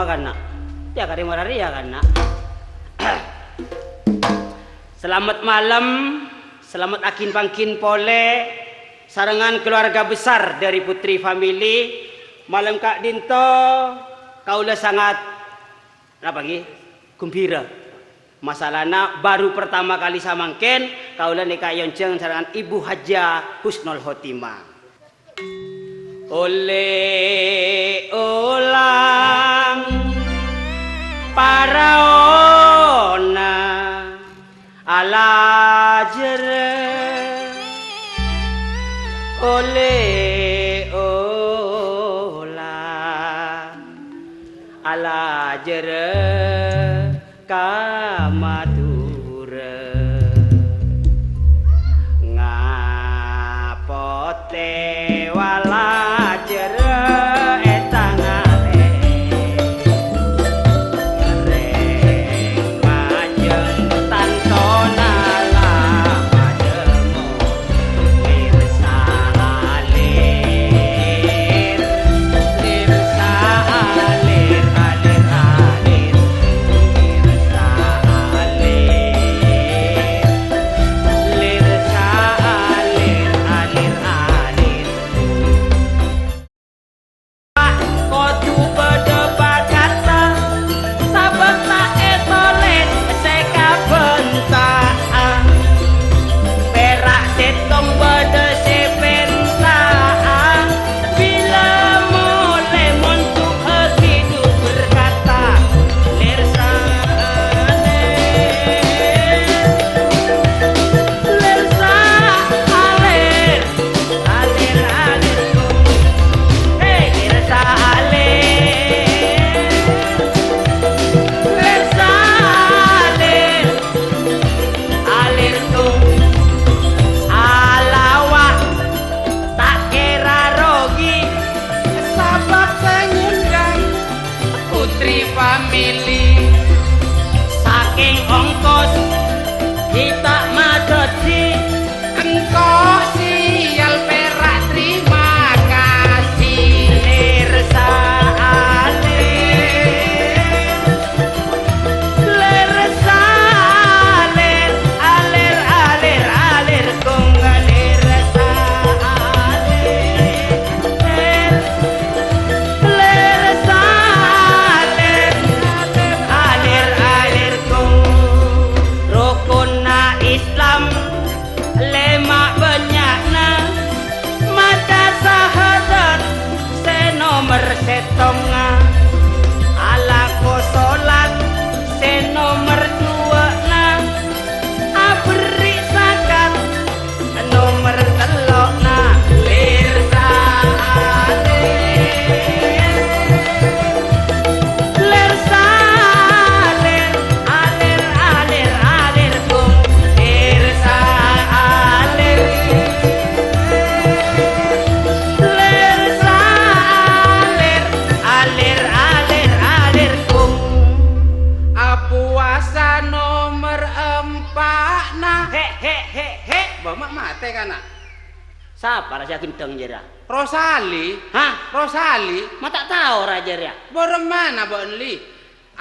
kan nak. Ya kari marari ya kan nak. Selamat malam, selamat akin pangkin pole, sarangan keluarga besar dari Putri Family. Malam Kak Dinto, kaulah sangat apa lagi? Gembira. Masalahnya baru pertama kali samangken, kaulah nikah yonceng sarangan Ibu Haja Husnul Khotimah. Oleh ulang para ona ala jere oleh ulang ala jere kamatura ngapote wala jere Siapa raja gendeng jera? Rosali. Hah? Rosali? Ma tak tahu raja jera. Borong mana Bonli?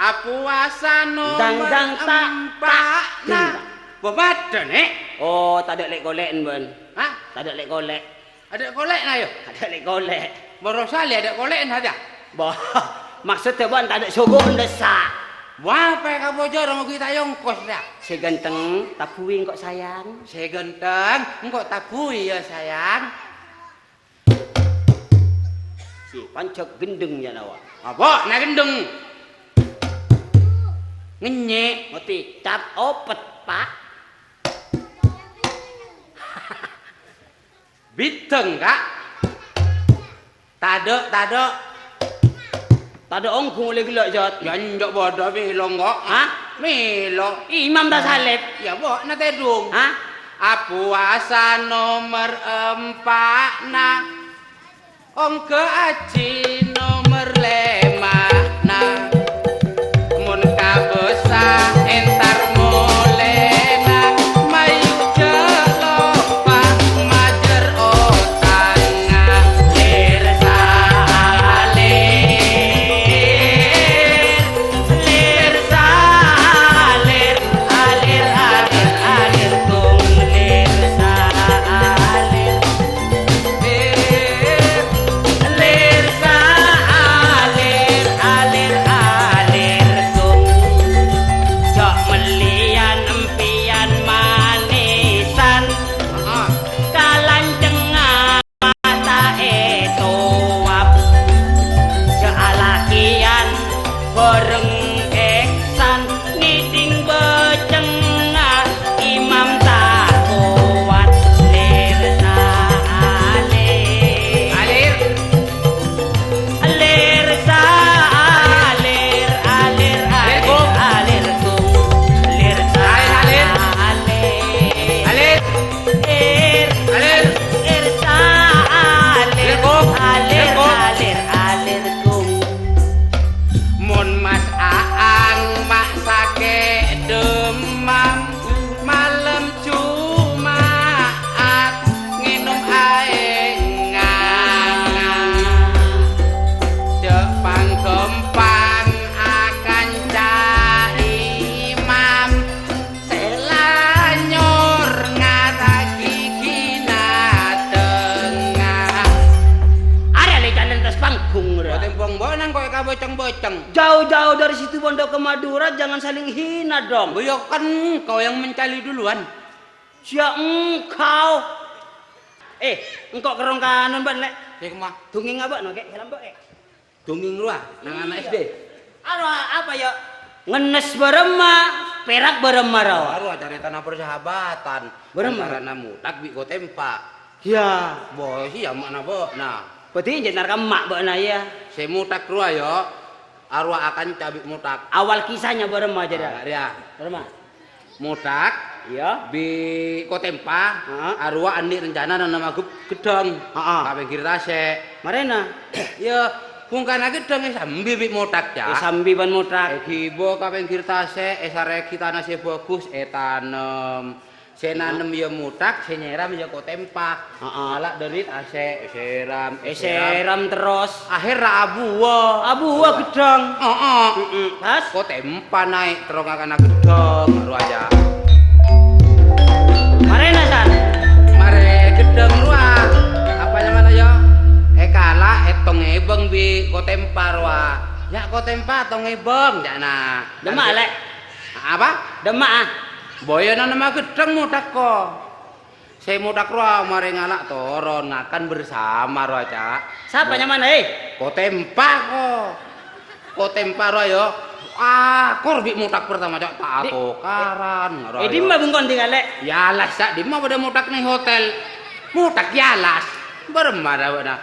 Apuasa nomor empat. Nah, bobada nek. Oh, tak ada lek golek ben. Hah? Tak ada lek golek. Ada golek na yo? Ada lek golek. Borosali ada golek saja. Boh, maksudnya bon tak ada sogok desak. Wah, apa kamu jorong kita yongkos dah. Si ganteng, tabuin kok sayang. Si ganteng, engkau tabui ya sayang. Si pancok gendeng ya nawa. Apa? Nak gendeng. Ngenyek. Mesti cap opet pak. Biteng kak. Tado. Tak ada ongkung oleh gelak jat. Ya njok bodoh milo kok. Hah? Milo. Imam dah salib. Ya boh na tedung. Hah? Apuasa nomor 4 na. Ongke aci nomor 5 na. Mun kabesa entar molena mayu jelopa majer otanga lir sale boceng-boceng. Jauh-jauh dari situ Bondo ke Madura jangan saling hina dong. Ya kan kau yang mencali duluan. Sia engkau. Engkau kerong kanon ban lek. Saya kemah. Tunging apa no kek helam kek. Dongeng lu nang anak SD. Apa ya? Ngenes berema, perak berema rawa. Baru acara tanah persahabatan. Berema. Antara namu tak bi tempa. Ya, Boy sih ya mana bo. Nah, berarti jenar mak bakna ya. saya mutak rua yo. Arwah akan cabik mutak. Awal kisahnya berema aja dah. Ya. Berema. Mutak Ya. bi kotempa arwah andi rencana dan nama gedong. Heeh. Kabeh kirtase. Marena. Ya, kungkana gedong sambi bi mutak ya. Sambi ban mutrak. Hibo kabeh kirtase esare kita nasi bagus tanem. Saya nanem ya mutak, saya nyeram ya kotempa. Alak derit ase seram, Seram terus. akhir abuwa. Abuwa gedong. Pas. Kotempa naik terus akan gedong baru aja. Marena san. Mare gedong ruah. Apa namanya ya? Kala etong ebeng bi kotempa ruah. Ya kotempa tong ebeng jana. Demak lek. Apa? Demak ah. Boyo nama gedeng mudak kok. Saya mudak roa mari ngalak toron akan bersama roa cak. Siapa mana Kotempa kok. Kotempa roa yo. Kor bi mudak pertama cak tak tukaran roa. Di mah bungkon tinggal lek. Yalas cak di mah pada mudak nih hotel. Mudak yalas. Bermara wana.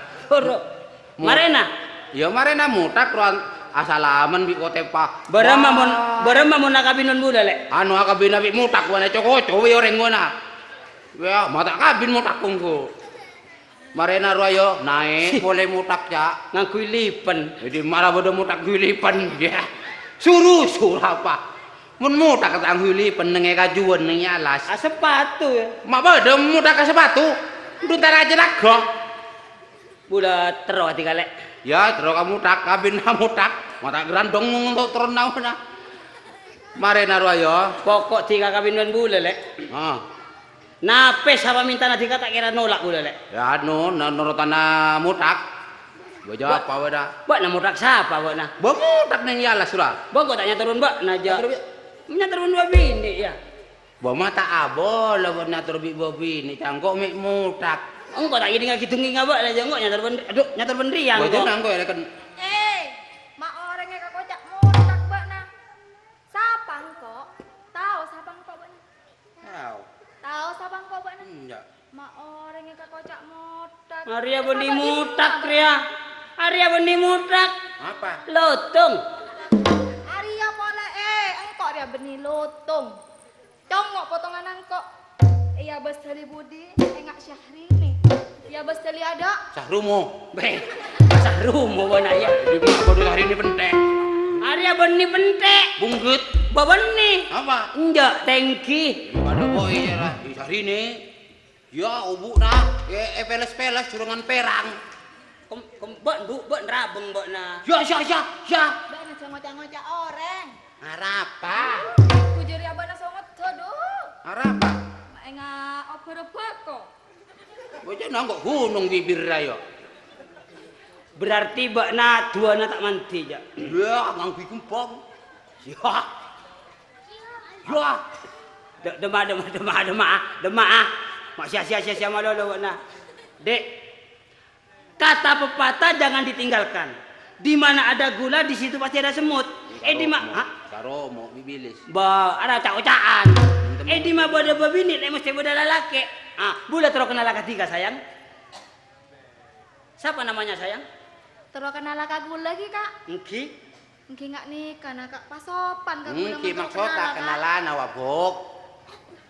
Marena. Yo marena mudak roa. Asalaman bi kotempa. Berema mun nakabin buda lek. Anu akabin nabi mutak wana coko we orang wana. Ya mata kabin mutak kungku. Marena royo naik boleh mutak ya. Ngakui lipen. Jadi marah bodo mutak gulipan ya. Suruh apa? Mun mutak kata gulipan nenge kajuan nenge alas. Sepatu ya. Mak bodo mutak ke sepatu. Duntar aja lago. Buda tero tinggal lek. Ya terus kamu tak kabin kamu tak mata gerandong untuk turun na. Marena royo. Pokok tiga kabin bulan lek. Napes apa minta nanti kata kira nolak bulan lek. Ya anu nurutana mutak. Bojo apa wada? Bak na mutak siapa bak na? Mutak neng yalas surah. Bak kok tanya turun bak naja. Nya turun dua bini ya. Bawa mata abol lawan natur bi bini cangkok mik mutak. Engkau tak jadi ngaji tunggi ngabak lah jengok nyatar bener. Aduh nyatar bener yang kok. Bojo nangko ya kan. Mak orangnya kak kocak mutak bak na. Siapa engkau? Tahu siapa engkau bak na? Tahu siapa engkau bak na? Enggak. Mak orangnya kak kocak mutak. Arya benih mutak Ria. Arya benih mutak. Apa? Lotung. Arya pola engkau dia benih lotung. Congok potongan engkau. Iya bos dari Budi, enggak Syahrini. Iya bos dari ada. Sahrumo. Sahrumo bona ya. Di mana bodoh hari ini pentek. Arya benih pentek. Bungkut. Babani. Apa? Enggak, thanki. Ada boy ya lah. Hari ini. Ya ubu nak. Peles-peles curangan perang. Bak rabeng bak na. Ya. Bak na ngocak-ngocak orang. Arapa. Kujuri abah na songot tuh. Arapa. Enggak oper-oper kok. Bojo nangkok gunung bibir rayo. Berarti bak na dua na tak manti ja. Ya, nganggi kumpong. Ya. Dema. Mak sia malo bak na. Dek. Kata pepatah jangan ditinggalkan. Di mana ada gula di situ pasti ada semut. Di mana? Karo mau bibilis. Ada cak-cakan. Di mana bodoh babini mesti bodoh lalaki. Bula terus kenal ketiga sayang. Siapa namanya sayang? Terus kenal kagu lagi kak. Engki. Engki nggak nikah nak kak pasopan kak. Engki maksudnya kenalan awabok.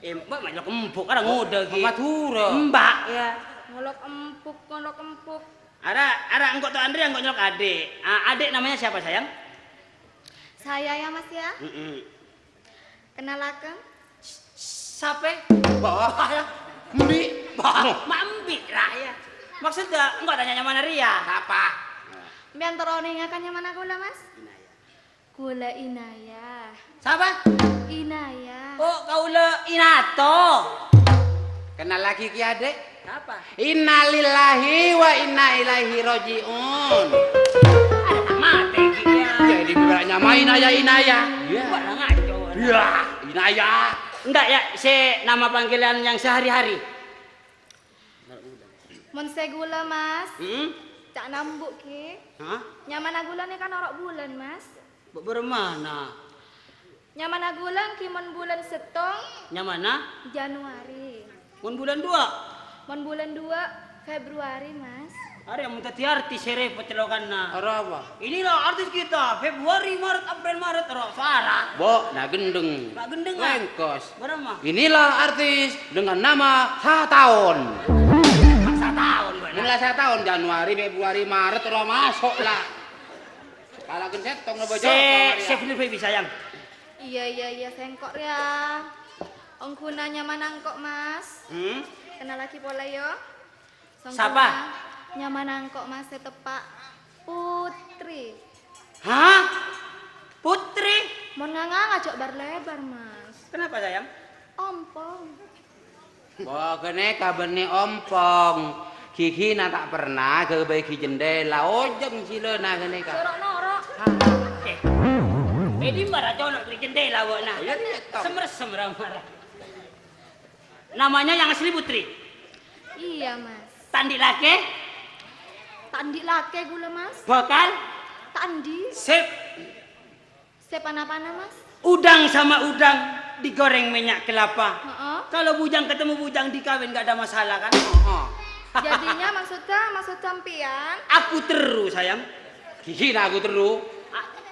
Mbak malah empuk orang muda ki. Matura. Mbak ya. Ngolok empuk. Ada engkau tuh Andre engkau nyolok adik. Adik namanya siapa sayang? Saya ya mas ya. Kenalakan. Siapa? Bawah ya. Mbi. Mambi lah ya. Maksudnya engkau tanya mana Ria? Apa? Biar teroni ngakannya mana gula mas? Gula Inaya. Siapa? Inaya. Oh kau le Inato. Kenal lagi ki adek? Apa? Innalillahi wa inna ilaihi rajiun. Ada tak mati ki ya. Enggak nyamain inaya. Iya. Ngaco. Iya, inaya. Enggak ya, nama panggilan yang sehari-hari. Mun segula Mas. Hmm? Cak nambuk ki. Hah? Nyaman agulane kan orok bulan Mas. Bermana? Nyaman agulan ki mun bulan setong Nyamana? Januari. Mun bulan 2. Mun bulan 2 Februari Mas. Hari yang tadi artis repot celokanna. Ora apa? Inilah artis kita, Februari, Maret, April, Maret, Sarah. Bo, nah gendeng. Pak gendeng ah. Lengkos. Berapa? Inilah artis dengan nama Satahun. Masa tahun benar. Mulai Satahun Januari, Februari, Maret ora masuk lah. Kalau gen setong no bojo. Se film baby sayang. Iya sengkok ya. Ongkuna nyaman angkok Mas. Hmm? Kenal lagi pola yo. Siapa? Nyaman angkok Mas tepak Putri. Hah? Putri? Mon ngajak bar lebar Mas. Kenapa sayang? Ompong. Bo kene kabene ompong. Gigi na tak pernah ke bagi jendela ojeng silena kene ka. Sorok norok. Di marah jono di jendela wona. Ya Semer marah. Namanya yang asli Putri. Iya Mas. Tandi laki? Tandi lake gula Mas. Bakal? Tandi. Sip. Sepana-pana Mas. Udang sama udang digoreng minyak kelapa. Heeh. Kalau bujang ketemu bujang dikawin nggak ada masalah kan? Heeh. Jadinya maksud sampian. Aku terus sayang. Gigi na aku teru.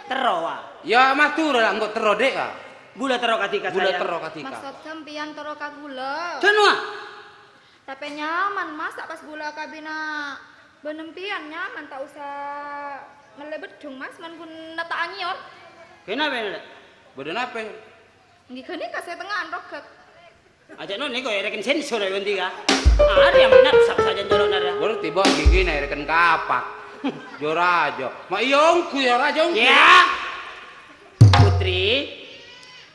Terowa. Ya matur lah engko tero dek ka. Bula tero katika Bula sayang. tero katika. Maksud sampian toro kagula. Cenua. Tapi nyaman Mas, tak pas gula kabina benempian nyaman, tak usah ngelebet dong Mas, man pun nata angion. Kenapa ini? Badan apa? Nggih kene kasih tengahan roket. Aja non nih kok rekin sensor ya ganti ka. Ada yang nak saja jolok nara. Baru tiba gigi na reken kapak. Jora aja. Mak yongku ya raja yongku. Ya. Putri,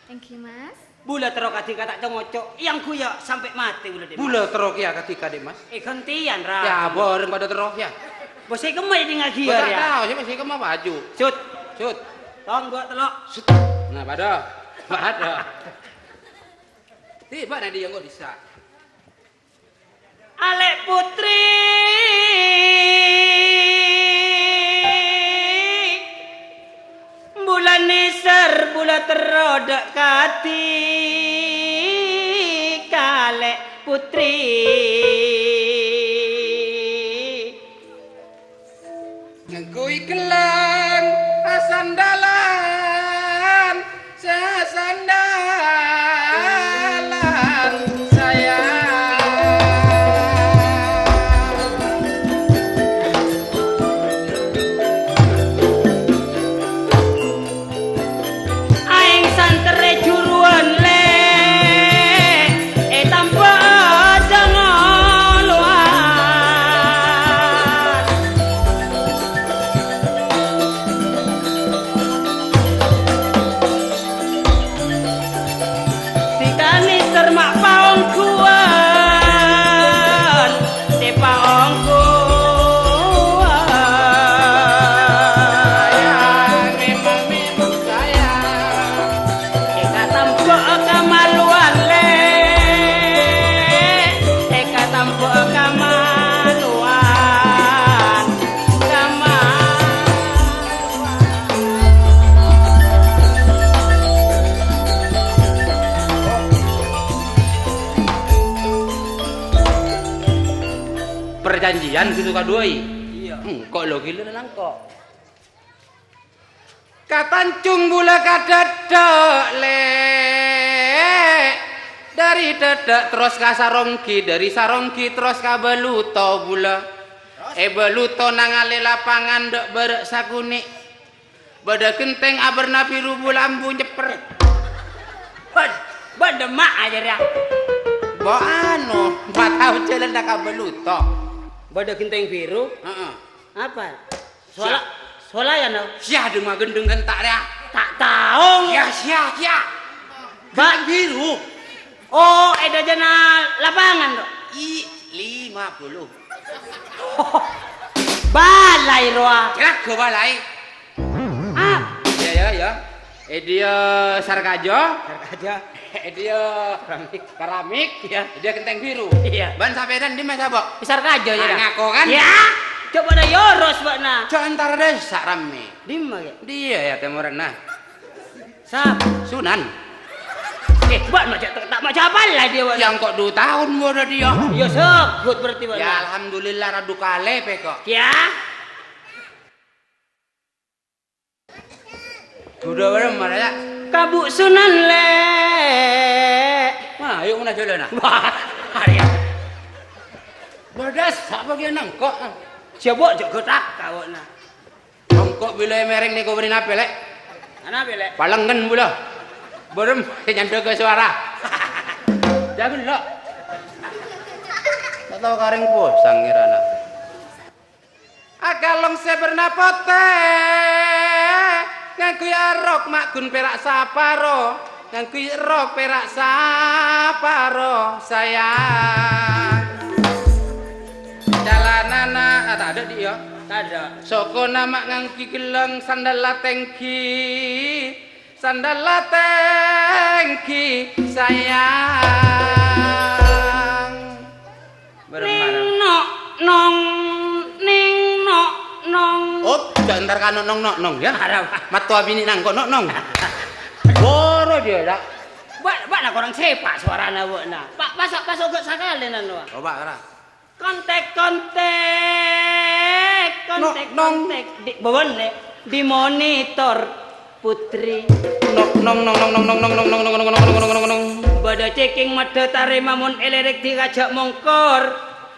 Thank you Mas. bula tero katika tak congocok yang kuya sampai mati bula deh. Bula tero ya ketika dek Mas. Gantian ra. Ya boreng pada tero ya. Bosai kemai di ngagiar Betul ya. tahu siapa sih kemana baju. Cut. Cut. Tong gua telok. Nah pada. Tiba nanti yang kau bisa. Alek Putri. Bulan nisar bulan terodak kati kalek Putri. Ngekui kelang asandalan sasandalan sayang. Aing santere juruan le tanpa jangan luar. Tikani sermak paong kuan si paong kuan. Memang sayang. Eka tampo kamaluan le, eka tampo kamaluan, Perjanjian gitu kadoi. Iya. Kok lo gila nang kok. Katancung bula kadadok le. Dari dadak terus ka sarongki, dari sarongki terus ka beluto bula. Beluto nang ale lapangan dok berek sakuni. Bada kenteng aberna biru bulambu nyeper. Bademak aja ya. Bo anu, 4 tahun jalan dak ka beluto. Bada genteng biru, Heeh. apa? Sola ya no? Sia dengar gendeng gentak ya. Tak tahu. Ya sia. Bak Biru. Oh, ada jana lapangan dok. 50. Balai roa. Kira ke balai. Ah, Ya ya. Dia sarkajo. Sarkajo. Dia keramik ya. Dia kenteng biru. Iya. Ban sapedan di mana Bok? Sarkajo ya. Ngako kan? Ya. Coba dah yoros bakna. Cok antara desa rame. Di mana? Dia ya temuran nah. Sap. Sunan. Buat macam tak macam apa lah dia. Yang kok 2 tahun bodoh dia. Ya sebut berarti bakna. Ya alhamdulillah radu kale pe kok. Ya. Udah bareng mana ya? Kabuk Sunan le. Nah, yuk mana jalan nah. Hari ya. Bodas apa bagian nangkok? Siapa jok kotak kau na. Nangkok bila mereng ni kau beri nape lek? Ana bele. Palangan pula. Berem nyanda ke suara. Jangan lo. Tak tahu karing posang kirana. Akalong se bernapote. Ngangkui arok makun perak saparo. Ngangkui rok perak saparo sayang. Jalanana tak ada dia. Tak ada. Soko nama ngangki gelang sandal latengki. Sandal latengki sayang. Ning nok nong ning nok nong. Oh, jangan kan nong nong nong ya. Harap. Matua bini nang kok nong nong. Boro dia dak. Bak nak orang sepak suara na buat na. Pak pasok gak sakale na no. Coba ora. Kontek Nong. di bawon le di monitor putri. Nong nong nong nong nong nong nong nong nong nong nong nong nong. Bada ceking mada tarema mun elerek digajak mongkor.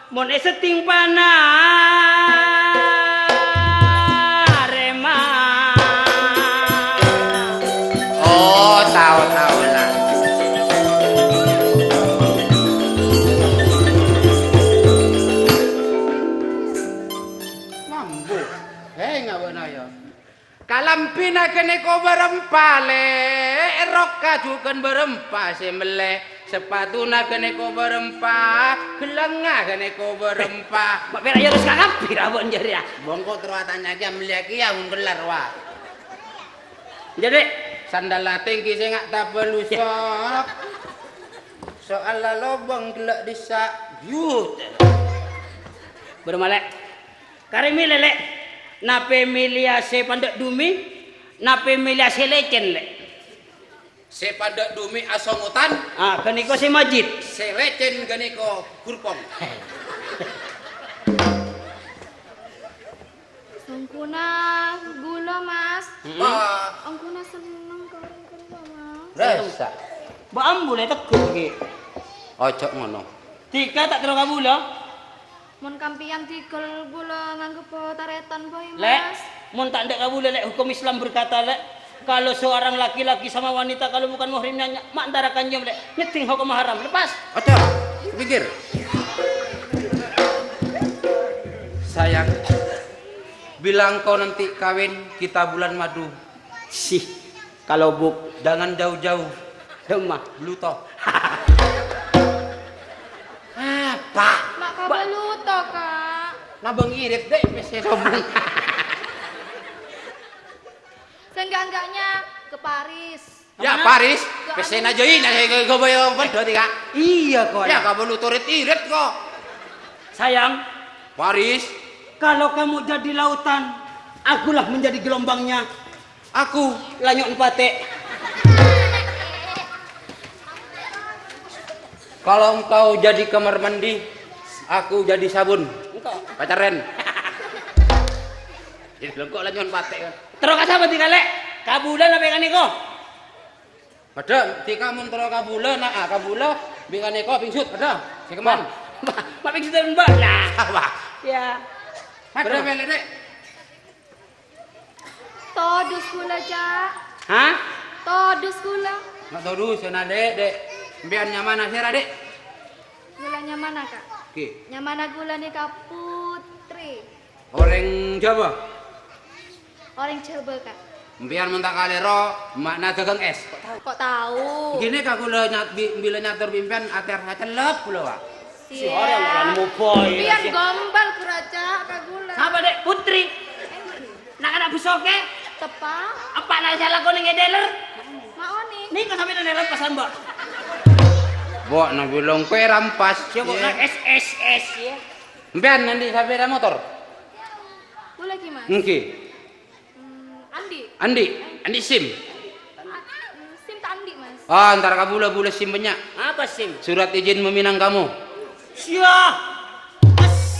Mun eseting panarema. Oh, tahu lah. Mambu. Enggak benar ya. Kalampina kene ko berempale, rok kajukan berempa sembelih, sepatuna kene ko berempa, gelanga kene ko berempa. Mak pera harus kakap pira bon jari ya. Bongko terwatanya aja meliaki yang gelar wah. Jadi Sandal tinggi saya nggak tak perlu sok. Soal lobang gelak desa yut. bermalek. Karimi lele nape milia se pandak dumi, nape milia se lecen le. Se pandak dumi asongutan, Ah, kaniko se majid. se lecen kaniko kurpong. Angkuna gula mas. Wah, Angkuna seneng karo mas. rasa. Ba ambule tekuk iki. Ojo ngono. Tika tak kira kabula. Mun kampian tigel gula nganggep taretan boy mas. Lek, mun tak ndak kabula lek hukum Islam berkata lek kalau seorang laki-laki sama wanita kalau bukan muhrimnya mak antara kanjeng lek nyeting hukum haram. Lepas. Ojo, pikir. Sayang, bilang kau nanti kawin kita bulan madu. Sih, kalau buk Jangan jauh-jauh. demah. Bluto. Apa? Mak kabeluto kak. Nabang irit deh, mesti sombong. Seenggak-enggaknya ke Paris. Ya Paris, pesen aja ini, gue bayar berdua tiga. Iya kok. Ya kamu lu turit irit kok. Sayang, Paris, kalau kamu jadi lautan, akulah menjadi gelombangnya. aku. Lanyok empate. Kalau engkau jadi kamar mandi, aku jadi sabun. Engkau. Pacaran. Jadi kok lanyon pate kan. Terus kasapa tinggalek? Kabulan apa kan niko? Ada, tika mun tero kabula, nah kabula bingane ko pingsut, ada. Sikeman. Mak ping situ mbak. Nah, Apa? ya. Ada mele dek. Todus gula cak. Hah? Todus gula. Nggak tahu dulu, sana dek. Biar nyaman asera dek. Gulanya mana kak? Oke. Nyamana gula nih kak Putri. Orang Jawa. Orang coba kak. Biar mentak kalero, makna gagang es. Kok tahu? Gini kak kula bila nyatur pimpian ater celep kula Pak. Si orang nggak nemu boy. Biar gombal kuraca kak gula. Apa dek? Putri. Nak anak busoke? Tepat. Apa nak salah kau ning dealer? Mau nih. Nih kau sampai dealer pasan, Mbak. Mbok na bilang kowe rampas. Siapa nak SSS ya? Mbean nanti sampai motor. Boleh ki mas. Nggih. Andi. Andi SIM. Sim tak Andi mas. Ah, ntar kabula boleh SIM banyak. Apa SIM? Surat izin meminang kamu. Siap.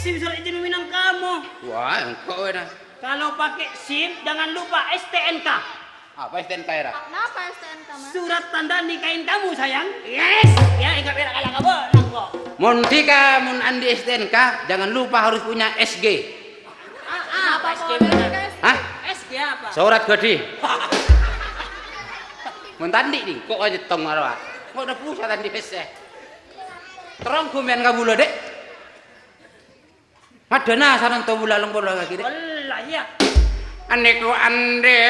SIM surat izin meminang kamu. Wah, engkau dah. Kalau pakai SIM jangan lupa STNK. Apa STNK era? Kenapa STNK mas? Surat tanda nikahin kamu sayang. Yes. Ya ingat berak kalah kamu nangko. Mun tika mun andi STNK, jangan lupa harus punya SG. Apa SG boleh, benar? guys? Hah? SG apa? Surat gede. Mun tandi nih, kok aja tong marwa. Kok udah pusat tandi SE. Terong kumen kabula dek. Madana sareng to bula lempur lagi dek. Allah ya. Aneku ande.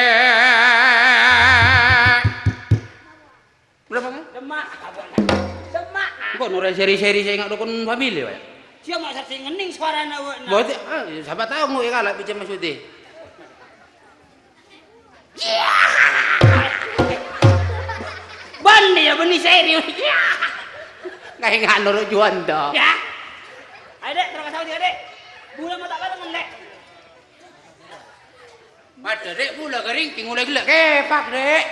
Berapa kan? Demak. Demak. Kok nore seri-seri saya nggak dukun family wae. Siapa mak saksi ngening suara nawa. Berarti siapa tahu mau kalah bicara maksudnya. Bandi ya benih serius. Kayak nggak nurut juan dah. Ya. Ayo dek, terus kasih dek. Bula mata apa teman dek? Mada dek bula kering mulai gila kepak dek.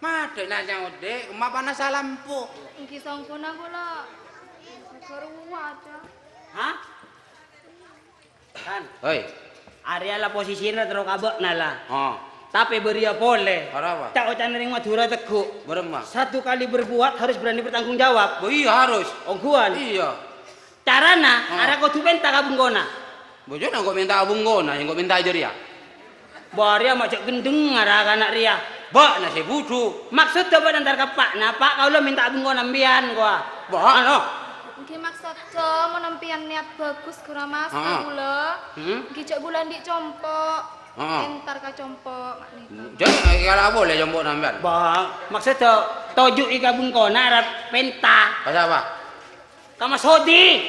Mada nanya dek, kemana panas lampu. Iki sangkuna gula. Keruah aja. Hah? Kan, Hoi, area lah posisinya terus kabok nala. oh, Tapi beria boleh. apa? Cak ocan ring Madura teguk. Beremah. Satu kali berbuat harus berani bertanggung jawab. Oh iya harus. Ongguan. Iya. Carana, arah kau tuh benta kabung gona. Bojo nang kok minta abung gona, yang kok minta aja dia. Baria macam gendeng arah anak ria. Bak nasi budu. Maksud coba antar ke Pak, nah Pak kau lo minta abung gona ambian gua. Bak ano? Iki maksudnya menempian niat bagus kura mas gula. Iki cek bulan di compok. Entar ka compok mak nih. Jadi kalau boleh jombok nambahan. Bang, maksudnya tojuk ikabung gona arah penta. Pasal apa? Kama sodi.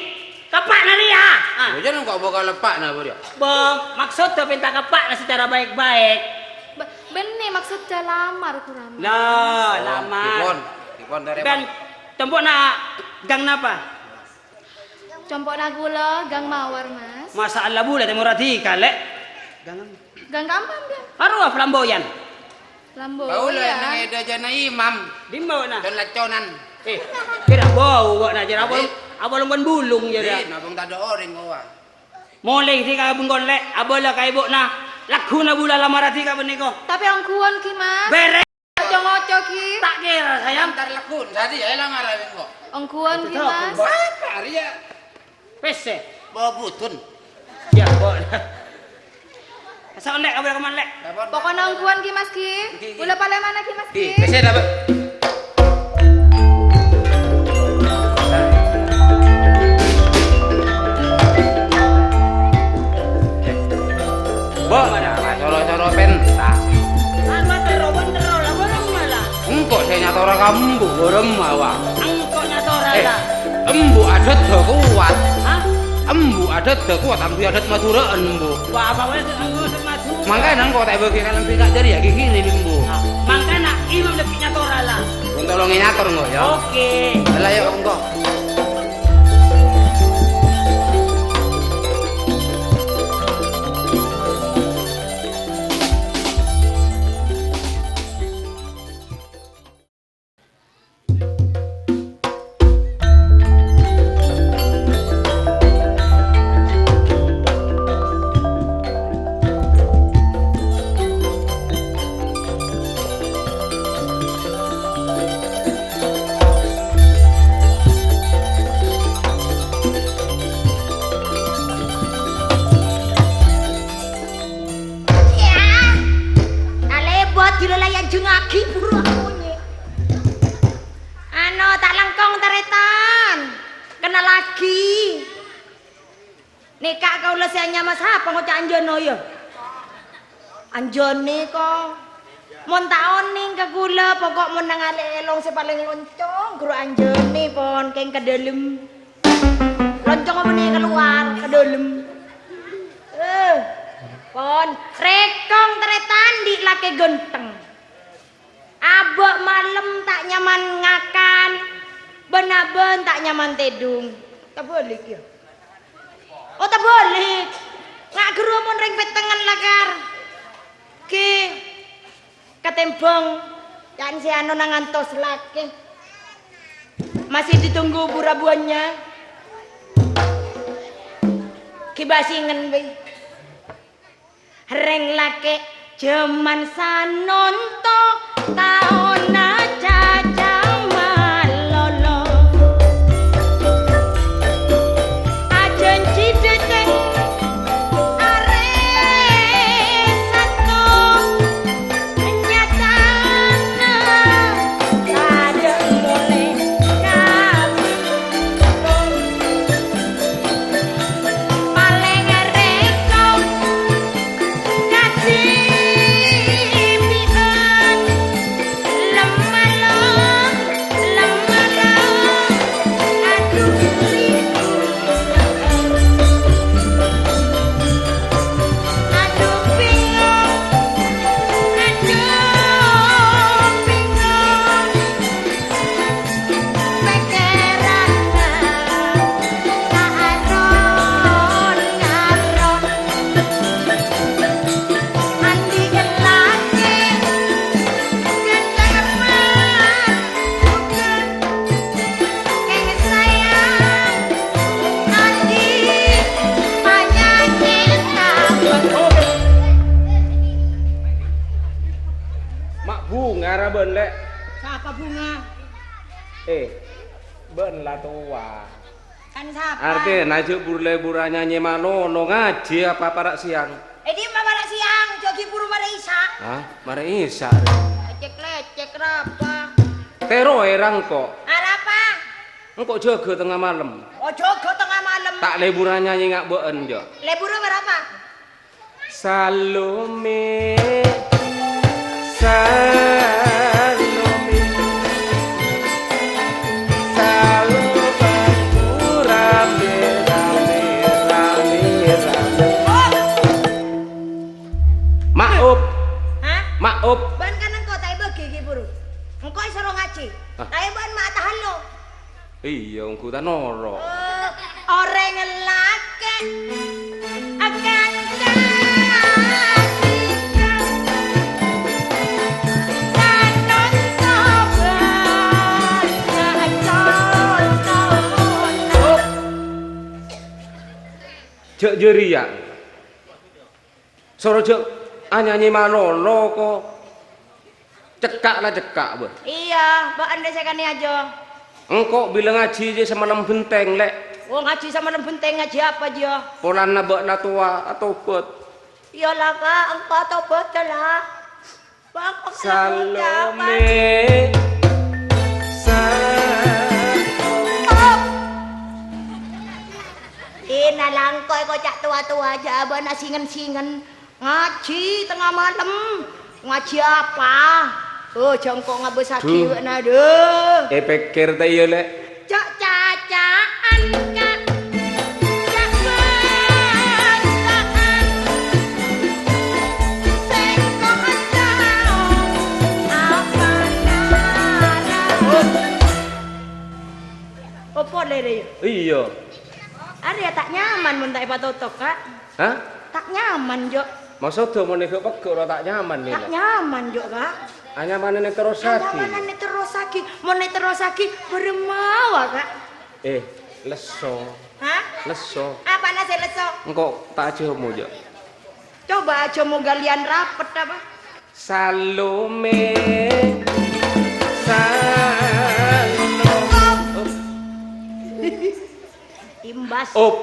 Kepak na ria. Bojo nang kok bakal lepak nah dia. Bang, maksudnya penta kepak na secara baik-baik. Benih maksudnya lamar kura mas. Lah, lama. Dikon dari. Ben, tembok na gang napa? Compok na gula gang mawar mas. Masalah bula temu radikal lek. Gang gampang dia. Arwah flamboyan. Lambo. Kau lah nang eda jana imam. Dimbawa na. Don laconan. Kira bau gua na jera abol bulung jera. Nabang tak ada orang kau. Moleh di ka bunggon lek, abola ka ibu na. Lagu na bula lamarati ka beniko. Tapi angkuan ki mas. Bere. Ojo-ojo ki. Tak kira sayang. Antar lakun. Tadi ya lamar kok. Angkuan ki mas. Apa dia? Pese. Bawa butun. Ya, bawa. Asal lek kabel keman lek. Pokoknya angkuan ki mas ki. Gula pale mana ki mas ki. Pese dapat. Bo, soro-soro penta. Apa tero lah barang malah. Engkau saya nyatora kamu borem mawa. Angkok nyatora lah. Embu adat dah kuat. Hah? Embu adat dah kuat. Ambu adat Madura embu. Wah, apa wae anggo semadu. Makanya engkau tak bagi kalian pikir jadi ya gigi ini embu. Mangkana imam lebih nyatora lah. Tolongin nyator engkau ya. Oke. Alah ya engkau. Jengaki buru akunye. Ano tak langkong teretan. Kena lagi. Nekak kau lesianya mas apa ngocak anjono ya? Anjone kok. Mon tak oning ke gula pokok mon nang elong se paling loncong guru anjone pon keng ke dalem. Loncong apa nih keluar ke dalem. Pon rekong teretan. ledung. Tak balik ya. Oh tak balik. Ngak guru mun ring petengan lakar. Ki. Ketembong. Yan si anu nang antos laki. Masih ditunggu burabuannya. Ki basingen we. Reng laki jaman sanonto taun aja jamalolo. Ajen cideteng Ben lek. Siapa bunga? Ben lah tua. Kan siapa? Arti najuk burle-bura nyanyi manono ngaji apa parak siang. Di mama siang jogi buru mara isa. Hah? Mara isa. Lecek rapa? Tero erang kok. Arapa? Engkau jaga tengah malam. Oh jogo tengah malam. Tak leburan nyanyi ngak been jo. Leburu berapa? Salome. Salome. Salome rame rame rame rame. Maaf. Hah? Maaf. Ban kan engkau tak bagi ki buru. Engkau isoro ngaji. Tapi ban mak tahalo. Iya, engkau tak noro. Orang laki akan Cek jeria. Soro cek anyanyi manono kok. Cekak lah cekak be. Iya, mbak anda saya kan aja. Engkau bilang ngaji je semalam benteng lek. Oh ngaji sama benteng ngaji apa dia? Polan nabak na tua atau bet. Iyalah kak, engkau tobat lah. Bangkok Salome. Nalang kau cak tua-tua aja, abah singen-singen ngaji tengah malam. Ngaji apa? Oh jongkok ngabesaki nado. Pikir tak iya lek. Cak cacaan kak. Cak besaan. Sengkok tahu apa narang. Apa lere? Iya. Arya tak nyaman mun tak patotok kak. Hah? Tak nyaman jo. Maksud tu mau nikah pegok ora tak nyaman nih. Tak nyaman jo kak. Anyaman ini terus lagi. Nyaman ini terus lagi. Mau terus lagi bermawa kak. Leso. Hah? Leso. Apa nasi leso? Engkau tak aja mau jo. Coba aja mau galian rapet apa? Salome. Salome. Imbas. Up.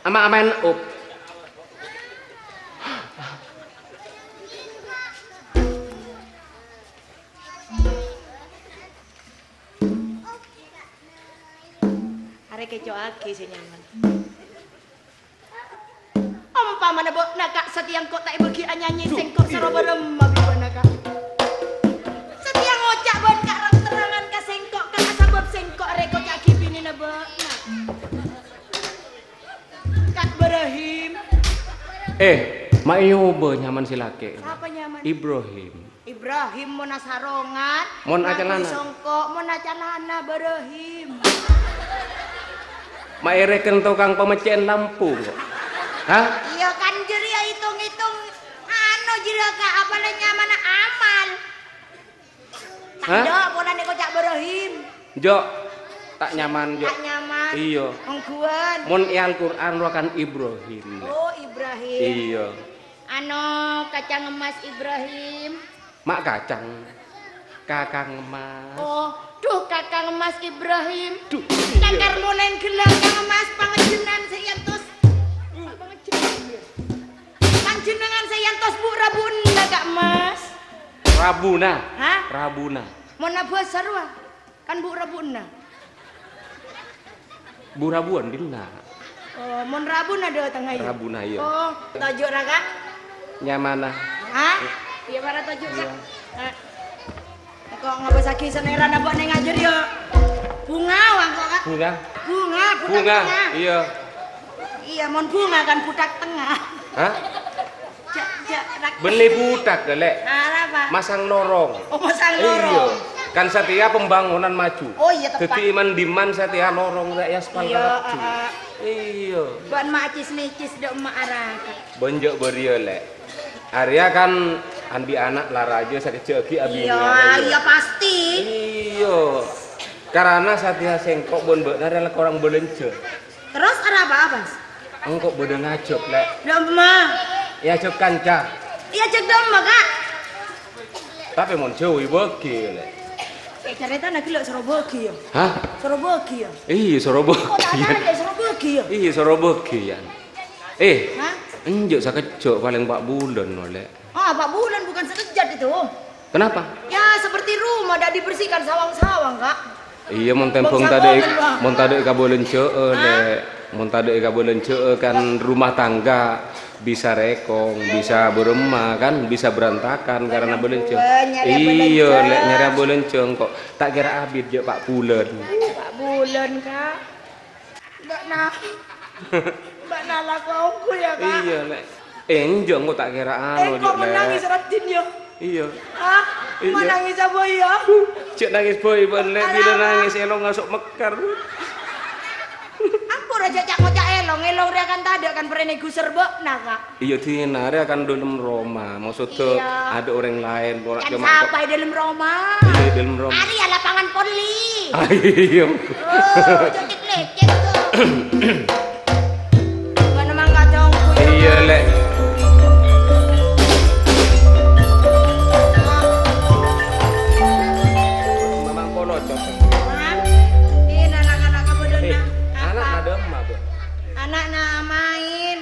Ama-aman up. Arek keco aki sih nyaman. Umpamana bok nakak setiang kok tak bagi anyanyi sengkok serobarem mabibana kak. Setiang ngocak ban kak rang terangan ka sengkok kak asabab sengkok arek kok aki bini na bok. Kak Ibrahim. Mak iyo nyaman si laki. Siapa nyaman? Ibrahim. Ibrahim mun sarongan. Mun acanana. Songko mun acanana Ibrahim. Maireken tukang pemecen lampu kok. Hah? Iya kan jadi ya hitung-hitung anu jadi ka apalnya nyaman amal. Hah? Tak ada pun ane kocak Ibrahim. Jo tak nyaman jo. Tak nyaman. Iya. Mongguan. Mun Al-Qur'an lo kan Ibrahim. Oh Ibrahim. Iya. Anu kacang emas Ibrahim. Mak kacang. Kakang emas. Oh, duh kakang emas Ibrahim. Duh. Cakar mulen gelang kang emas panjenengan sayantos. Panjenengan sayantos Bu Rabuna Kak Mas. Rabuna. Hah? Rabuna. Mun besar wah. Kan Bu Rabuna. Bu Rabuan dina. Oh, mun Rabuna ada tengah ya. Rabuna iya. Oh, tajuk ra Kak? Nyamana. Hah? Iya para tajuk Kak. Hah? Kok ngapa sakit seneran apa ning ngajar ya? Bunga wang kok Kak? Bunga. Bunga, budak Bunga. tengah. Iya. Iya, mon bunga kan budak tengah. Hah? Jak Beli budak lek. apa? Masang lorong. Oh, masang Iya. lorong. Kan setia pembangunan maju. Oh iya tepat. Jadi iman diman setia lorong rek ya aspal Iya, maju. Iya. Ban macis nicis dok mak araka. Bonjok berio lek. Arya kan andi anak larajo sakejeki abi. Iya, iya pasti. Iya. Karena setia sengkok bon bener lek orang belenje. Terus ada apa Bas? Engkok bode ngajok lek. Domma. Ya jok kanca. Iya cek domma Kak. Tapi mon jauh bagi lek. Cerita nak lo Surabaya ya? Hah? Surabaya. Iya Surabaya. Oh tak ada Surabaya ya? Iya Surabaya. Hah? Enjuk sakejok paling 4 bulan oleh. Ah, 4 bulan bukan sekejap itu. Kenapa? Ya seperti rumah dak dibersihkan sawang-sawang Kak. Iya mon tempong tadi kabolen ceueuh lek. Mon tadi kabolen ceueuh kan rumah tangga bisa rekong, bisa beremah kan, bisa berantakan karena bolen ceueuh. Iya lek nyari bolen ceueuh kok. Tak kira abid je 4 bulan. 4 bulan Kak. Mbak nak. Mbak Nala kau ya Kak. Iya lek. Enjok kok tak kira anu Kok menangis ratin ya? Iya. Hah? Iya. Menangis apa ya? Cek nangis boy lek bila nangis elong ngasuk mekar. Aku raja cak ngocak elong dia kan tadi kan perene guser bok nah Kak. Iya dinare akan dalam Roma. Maksudnya Iya. ada orang lain bolak Kan sampai dalam Roma. Iya dalam Roma. Ari ya lapangan poli. Iya. Oh, cocok lecet tuh. Mana mangga dongku ya. Iya lek. Memang polocok. Ini anak-anak kamu dona. Anak ada emak, Bu. Anak na main.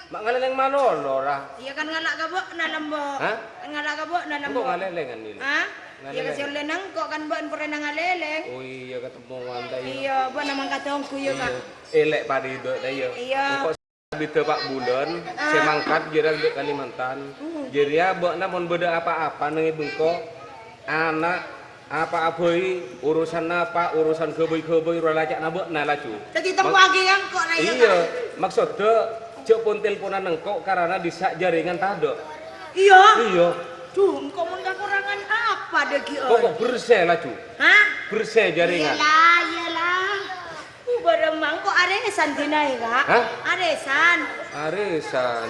Mak ngaleleng manolo ra. Iya kan ngalak kabuk na lembok. Hah? Ngalak kabuk na Kok lembok. ngalelengan ini? Hah? Iya Ngaleleng. kasi oleh nangkok kan buat pernah ngaleleng. Oh iya ketemu wantai. Iya, buat namang katongku ya Kak. Elek padi do ya. Iya. Kok bite Pak Bulan, saya mangkat jera di Kalimantan. Jeria buat namun beda apa-apa nengi bengkok anak apa aboy urusan apa urusan keboy rolacak nabok nah lacu. Jadi tempat yang kok lah ya. Iya, maksudnya cek pun teleponan nengkok karena disak jaringan tado. Iya. Iya. Duh, engkau mun kekurangan apa deh ki Kok bersih lacu? Hah? Bersih jaringan. Iyalah. Baremang kok aresan dinai Kak? Hah? Aresan. Arisan.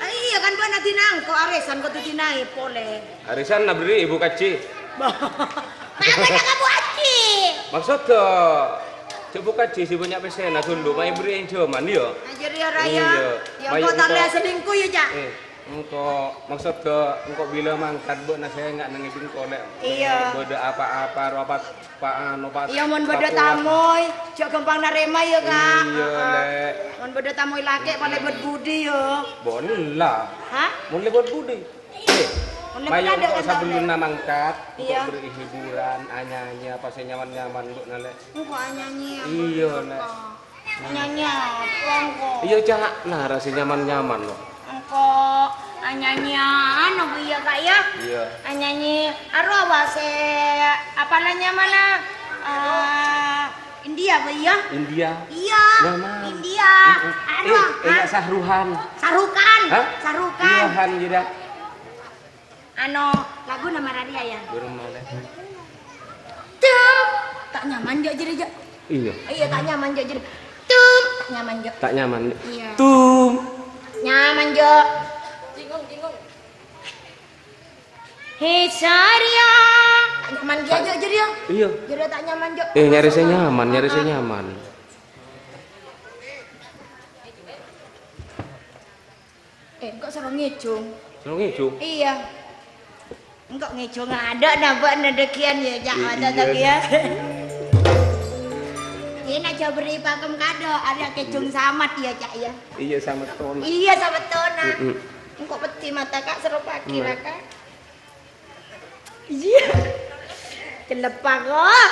Iya kan buat nanti nangko aresan kok tuh dinai pole. Arisan nabri ibu kaci. Apa nak kamu aci? Maksudnya coba kaci si banyak pesena dulu, mai beri yang cuman dia. Ajar ya raya. Iya. Yang Baik kau tak engkau. lihat selingkuh ya Cak? Engkau maksudnya engkau bila mangkat buat nah saya nggak nangis engkau lek. Iya. Beda apa-apa rapat paan opat. Iya mon beda tamoy, cok gampang narema ya Kak. Iya lek. Mon beda tamoy laki paling berbudi ya. Bonlah. Hah? Mau buat budi. Mon Mayu ada engkau kan sebelum mangkat, Iya. engkau beri hiburan, anyanya, pas nyaman-nyaman buat nalek. Engkau nyanyi. Iya lek. Nyanyi apa engkau? Iya cak, nah rasa nyaman-nyaman loh. Engkau nyanyi anu Bu ya Kak ya? Iya. Nyanyi arwah se apalanya mana? India Bu ya? India. Iya. Nama. India. Arwah. Iya Sahruhan. Sarukan. Hah? Sarukan. Iya Han jeda. lagu nama Radia ya. Beremah le. Tum, tak nyaman jo jadi jo. Iya. Iya tak nyaman jo jadi. Tum, tak nyaman jo. Tak nyaman. Iya. Tum. Nyaman jo. Jingung. Hei Saria, tak nyaman dia jo jadi jo. Iya. Jadi tak nyaman jo. Nyari saya nyaman. Kok sarung ngicung? Sarung ngicung. Iya. Engkau ngicung ada nabak nadekian ya, jangan ada lagi ya. Ini aja beri pakem kado, ada kecung samat ya cak ya. Iya sama ton. Iya sama tona. Engkau peti mata kak seru pagi kak. Iya. Celepak kok.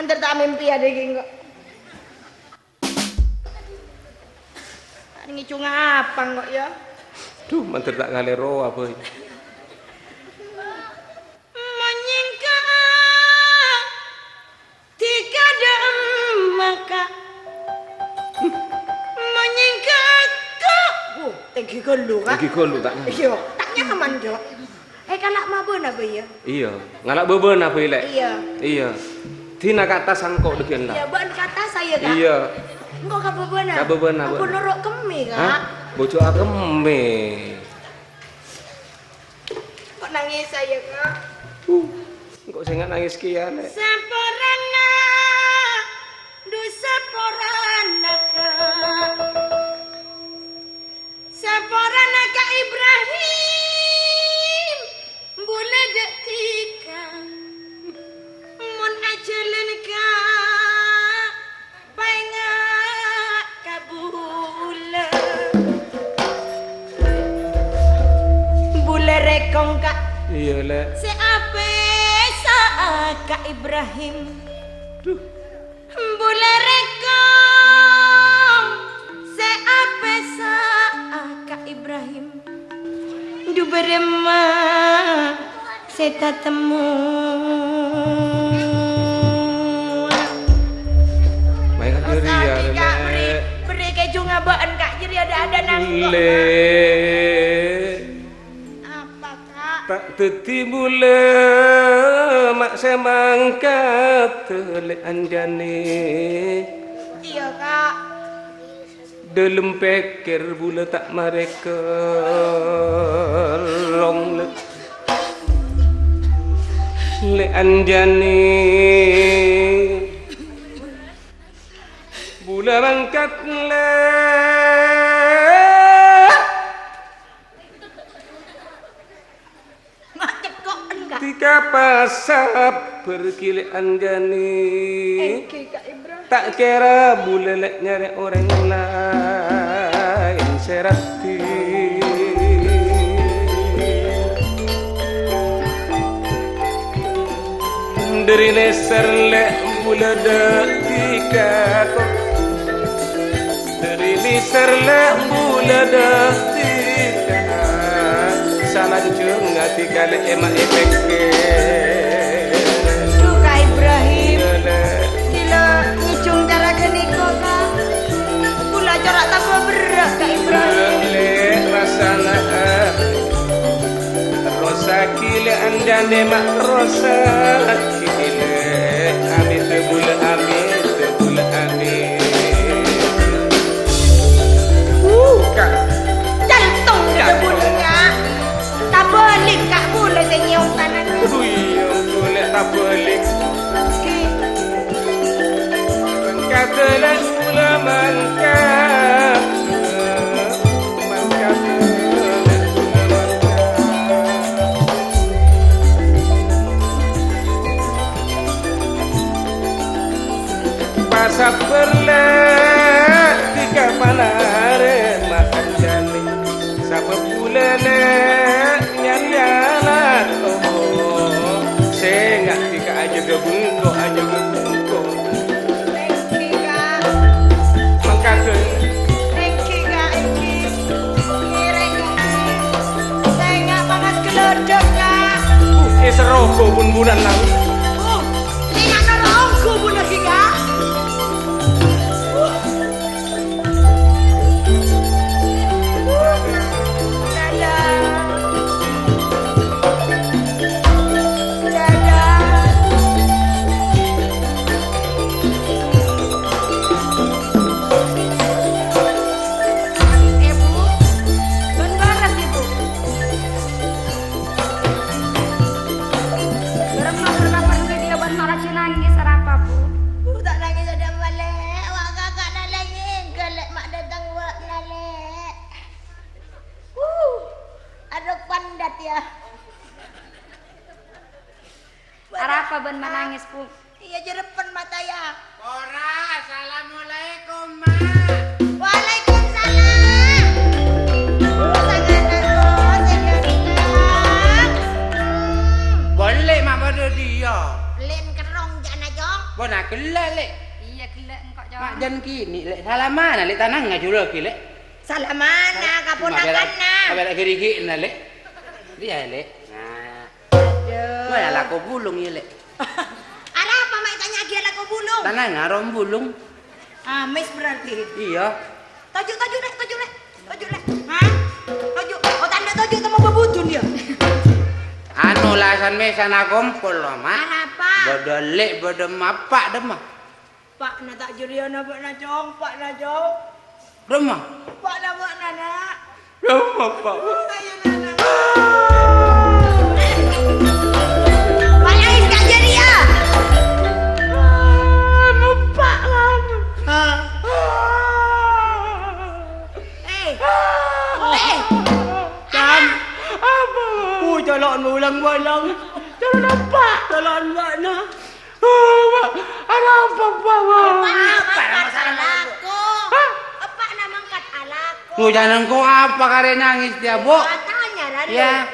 Antar tak mimpi ada gini kok. Ngicung apa kok ya? Duh, mantar tak ngalero apa. Menyingkap tiga maka menyingkap tinggi golu kak. Lagi golu tak. Iya, tak nyaman jo. Kalak mabon apa ya? Iya, ngalak beben apa ilek? Iya. Tina kata sangkok dekian lah. Iya, ban kata saya kak. Iya. Engkau kak beben apa? Kak beben apa? Aku norok kemi kak. Hah? Bojo akeme. Kok nangis saya kak? Kok saya nggak nangis kian? Saporana, dosa porana kak. Saporana kak Ibrahim, boleh detika. Mun ajalan kak, pengen kabula. Boleh rekong kak. Iya le. Seape saat Kak Ibrahim boleh rekam seape saat Kak Ibrahim du berema seta temu Main kat diri ya le. beri keju ngabaan Kak jadi ada nangkok tak tetibule mak semangkat le anjane. Iya kak. Dalam pikir bula tak mereka long le anjane. Bula mangkat le. Tika pasap pergi anjani tak kira bulelek nyari orang lain serati dari leser lek bula detika kok dari leser lek bula detika salanjung ngati kali emak efeke Kak Ibrahim gila ngicung cara keniko kak pula corak tambah berat Kak Ibrahim le rasana rosa kile andane mak rosa kile amit tebula amit kak jantung dia bunyinya tak boleh kak boleh senyum kanan iya boleh tak boleh katalah mula mangkat pasap berlek tiga panare makan jani sabab bulele nyarialat oh sengak tika aja gebungko mangkake Engki kak engki ngireng saya nggak panas kelodok kak seroko pun bulan lalu ini nggak kerongku pun lagi kak ben menangis pun. Iya jerepen mata ya. Ora, assalamualaikum, Mak. Waalaikumsalam. Boleh mak pada dia. Len kerong jana jong. Bona kelak lek. Iya kelak engkau jong. Mak jan kini lek salaman lek tanang ngajul lagi lek. Salah mana kaponakanna? Kabel gerigi na lek. Dia lek. Nah. Aduh. Wah lah kau bulung ya lek. Ada apa mak tanya dia lah kau bulung? Tanang ngarom bulung. Amis berarti. Iya. Tojuk lek. Hah? Tojuk. Oh tanda tojuk sama bebutun dia. Anu lasan mesana kumpul loh mak. Apa? Bodolek bodom apa demah. Pak na tak juriana pak na jong, pak na jong. Demah. Pak na pak na nak. Demah pak. Ayo nana. Pak nangis tak jeria. Lupa kamu. Jam. Apa? Jalan ulang-ulang. Jalan apa? Jalan mana? Ada apa, Pak? Apa masalah aku? Apa nama angkat alaku? Jangan kau apa kare nangis dia, Bu? Tanya lalu. Ya.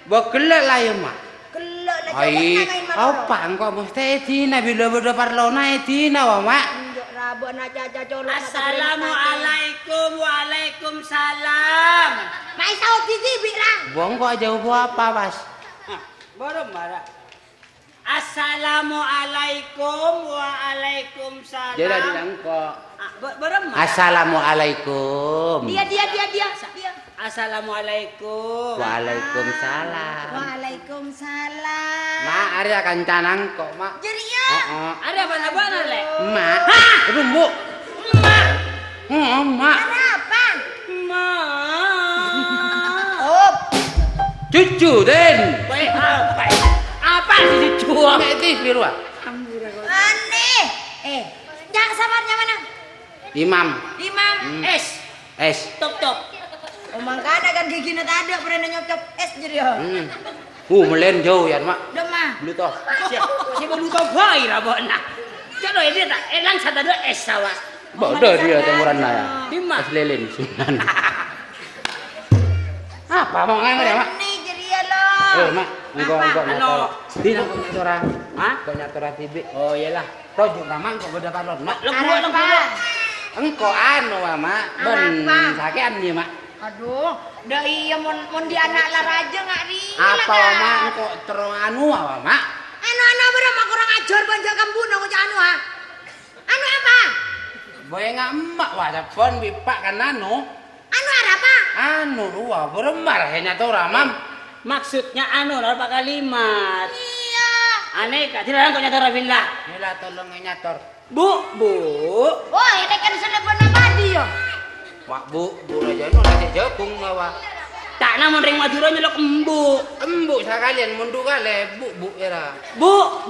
Bo kelak lah ya, Mak. Kelak lah Ai, apa engkau mesti etina bila bodo parlona etina, wa, Mak? Unjuk rabok na jaja colok. Assalamualaikum, waalaikumsalam. Mai saut di bilang. Buang kok jauh apa, Pas? Baru marah. Assalamualaikum, waalaikumsalam. Jadi bilang kok. Baru marah. Assalamualaikum. Dia. Assalamualaikum. Waalaikumsalam. Waalaikumsalam. Mak, ari akan canang kok, Mak. Jadi ya. Heeh. Ada apa-apa lek? Mak. Aduh, Bu. Mak. Kenapa? Ma. Oh, Cucu, Den. Baik apa? Apa sih cuang? Mek TV lu. aneh. Jak samarnya mana? Imam. Imam. Es. Top. Oh, mangkana kan gigi na ada pernah nyocop es jadi ya. Melen jauh ya, Mak. Demah. Beli toh. Si baru tahu bayi lah bona. Jadi dia tak elang sada dua es sawas. Bodoh dia temuran ya. Lima. Es lilin sunan. Apa mau nganggur ya, Mak? Ini jadi ya lo. Mak, engkau Ano? Di nak punya orang. Hah? Banyak orang tibi. Oh iyalah. Tojuk nama engkau beda parlon, Mak. Apa? Engkau anu, Mak. Ben sakian dia, Mak. Aduh, dah iya mon di anak laraja nggak ri. Apa, Mak? Engkau terong anu, Mak? Anu berapa kurang ajar banjak kampung aku anu ah. Anu apa? Boy nggak emak wah telepon bipak kan anu. Anu apa? Anu dua berembar hanya tuh ramam. Maksudnya anu apa kalimat? Iya. Aneh kak, tidak kau nyator billah. Nila tolong nyator. Bu. Oh, ini kan telepon abadi yo. Wah bu aja nu nasi jagung ngawa. Tak namun ring Madura nyelok embu. Embu sekalian mundu kale bu era. Bu.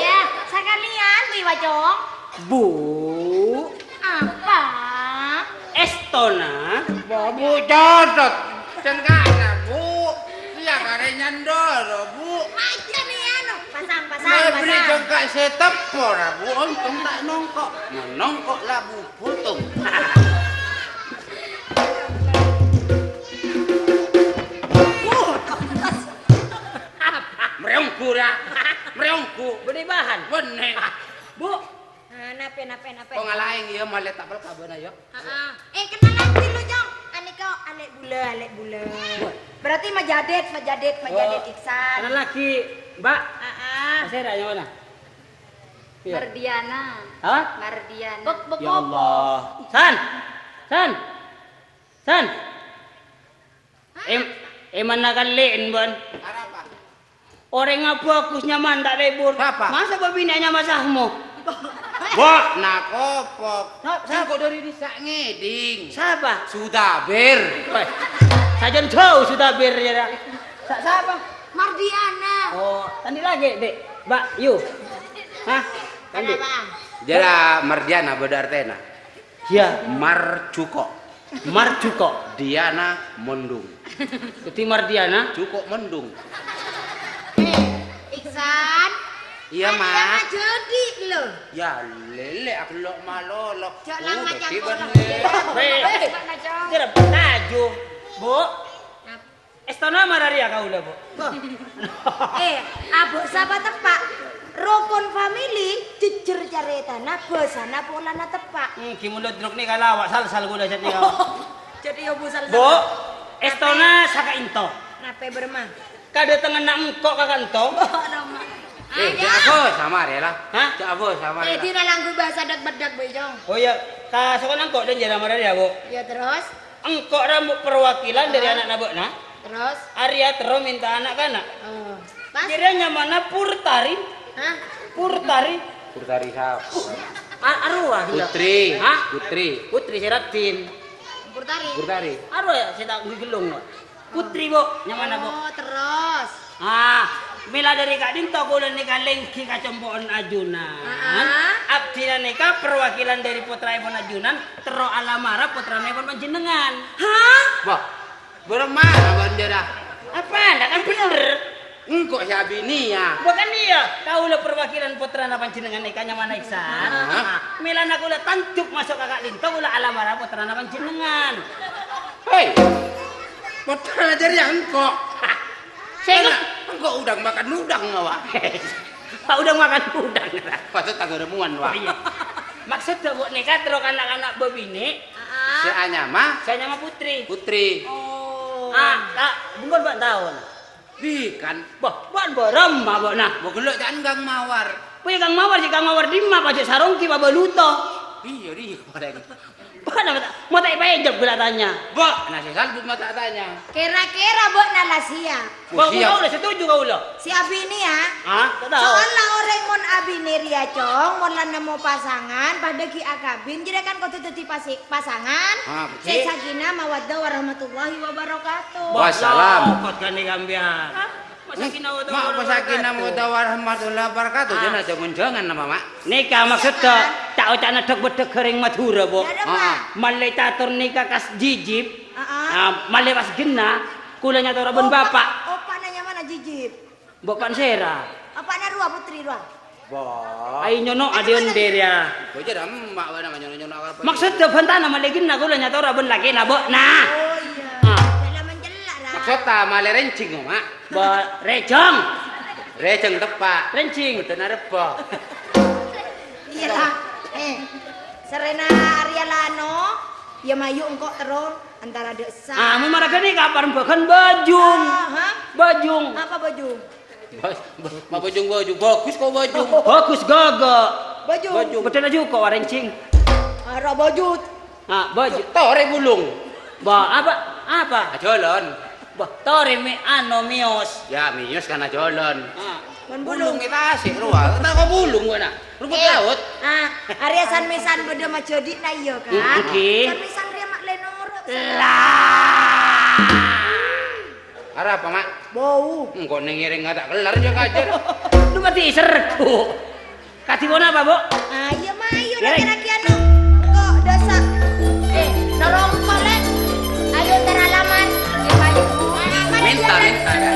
Iya, sekalian wi wajong. Bu. Apa? Estona. Bu codot. Cengkana bu. Iya kare nyandoro bu. Aja nih anu, pasang. Beli jengkak setepor bu. Untung tak nongkok. Nongkok lah bu putung. Mereongku. Beri bahan. Bener. Bu. Nape. Kok ngalahin ya malah tak pel kabana ya. Kenalan dulu Jong. Kau alek bula. Berarti Majadet Iksan. Ada lagi, Mbak. Saya ada yang mana? Mardiana. Hah? Mardiana. Ya Allah. San. Mana kalian, Bon? Apa? Orang apa bakusnya mandak lebur. Siapa? Masa babinanya masahmu? Wah, nak kopok. Saya kok dari desa ngeding. Siapa? Sudah ber. Saja tahu sudah ber ya. Siapa? Mardiana. Oh, tadi lagi, Dek. Mbak, yuk. Hah? Tadi. Jara Mardiana bedartena. Ya, Marcuko. Marcuko. Diana mendung. Itu Mardiana. Cuko mendung. Iksan. Iya, Kan Mak. yang jadi lho. Ya lele aku lok malolok. Jok lama Udah, nyangkut. tiba-tiba. Kira taju, Bu. Estona mararia kau udah, Bu. Abok sapa tepak. Rukun family jujur caritana bosana polana tepak. Kimulut druk nih kalawak sal gula jat nih kau. Jadi yo busal. Bu, Estona saka into. Nape bermah? Kada tengen nak engkok kakanto. Apa sama ya lah. Hah? Apa sama ya. Dina langgu bahasa dak-bedak bejong. Oh ya, kasukan engkok dan jara mararia, Bu. Ya terus, Engkok rambut perwakilan dari anak nabokna. terus. Arya terus minta anak kanak. Pas. Kiranya mana Purtari? Hah? Purtari? Purtari siapa? Arwah. Putri. Hah? Putri. Putri Seratin. Purtari. Purtari. Arwah ya, saya tak gelung. Putri, Bu. Yang mana, Bu? Oh, terus. Mila dari Kak Dinto kulen nikah lengki kacempoon ajunan. Abdina nikah perwakilan dari putra Ipon ajunan. Tero alamara putra Ipon panjenengan. Hah? Wah, bermana bandera? Apa? Ndak kan bener. Engkau si Abini ya. Bukan dia. Kau lah perwakilan putra panjenengan nikahnya mana Iksan. Mila nak ulah tantuk masuk Kak Dinto ulah alamara putra panjenengan. Hei, putra dari engkau. Saya engkau udang makan udang wah. Pak udah makan udang. Patut tak remuan wah. Iya. Maksudnya buat nikah terus anak-anak bebini. Si Anyama, Saya nama Putri. Putri. Oh. Kak, bukan 4 tahun. Di kan. Bukan berem mabok nah. Bogelok jangan gang mawar. Punya Kang Mawar si Kang Mawar di mah pajak sarongki babaluto. Iya pada gitu. Bukan mau tak payah jawab gula tanya. Bok, nasi salbut mata tanya. Kira-kira buat nalasia. Bang Siap. kau udah setuju kau lo? Si Abini ya. Tak tahu. Soalnya orang mon Abini ria cong, mon lan nemu pasangan, pada ki akabin, jadi kan kau tuh pasangan. Betul. Saya sakina mawaddah warahmatullahi wabarakatuh. Wassalam. Kau kan nih gambian. Masakin awal Mak pasakin namu warahmatullahi wabarakatuh. Jangan jangan nama mak. Nikah maksudnya tak ucap nadok bedek kering Madura bu. Ya ada mah. Malai tatur nikah kas jijib. Heeh. Malai pas gena. Kulanya tahu rabun bapak. Opa nanya mana jijib? Bapak sera. Apa na Rua Putri Rua? Bok. Ayo nyono adion ya. Kau jadi mak mana nyono apa? Maksudnya bentana malai gena kulanya tahu rabun laki nabok nah. Oh iya. Dalam menjelak lah. Maksudnya malah rencing mak. Rejong. Rencing tepak. Rencing. Betul nareba. Iya lah. Serena Arialano, ya mayu engkau terus antara desa. Mau marah ni kapan bahkan bajung. Hah? Bajung. Apa baju? Mak baju bagus kau baju. Bagus gagak. Baju. Betul aja kok warencing. Arah baju. Baju. Tore bulung. Apa? Jalan. Tore mios. Ya mius karena jalan. Man Bulung bulung. kita asik ruah. Tak kau bulung gua nak. Rumput laut. Arya san mesan beda mah jodi na iya kan. Oke. San mesan dia mak lenor. Arah apa mak? Bau. Engkau nengiring nggak tak kelar juga kajer. Lu mati serku. Katibon apa, Bu? Iya mayu laki-laki anu. Kok dosa. Nolong kolek. Ayo teralaman. Ya mayu. Minta ya.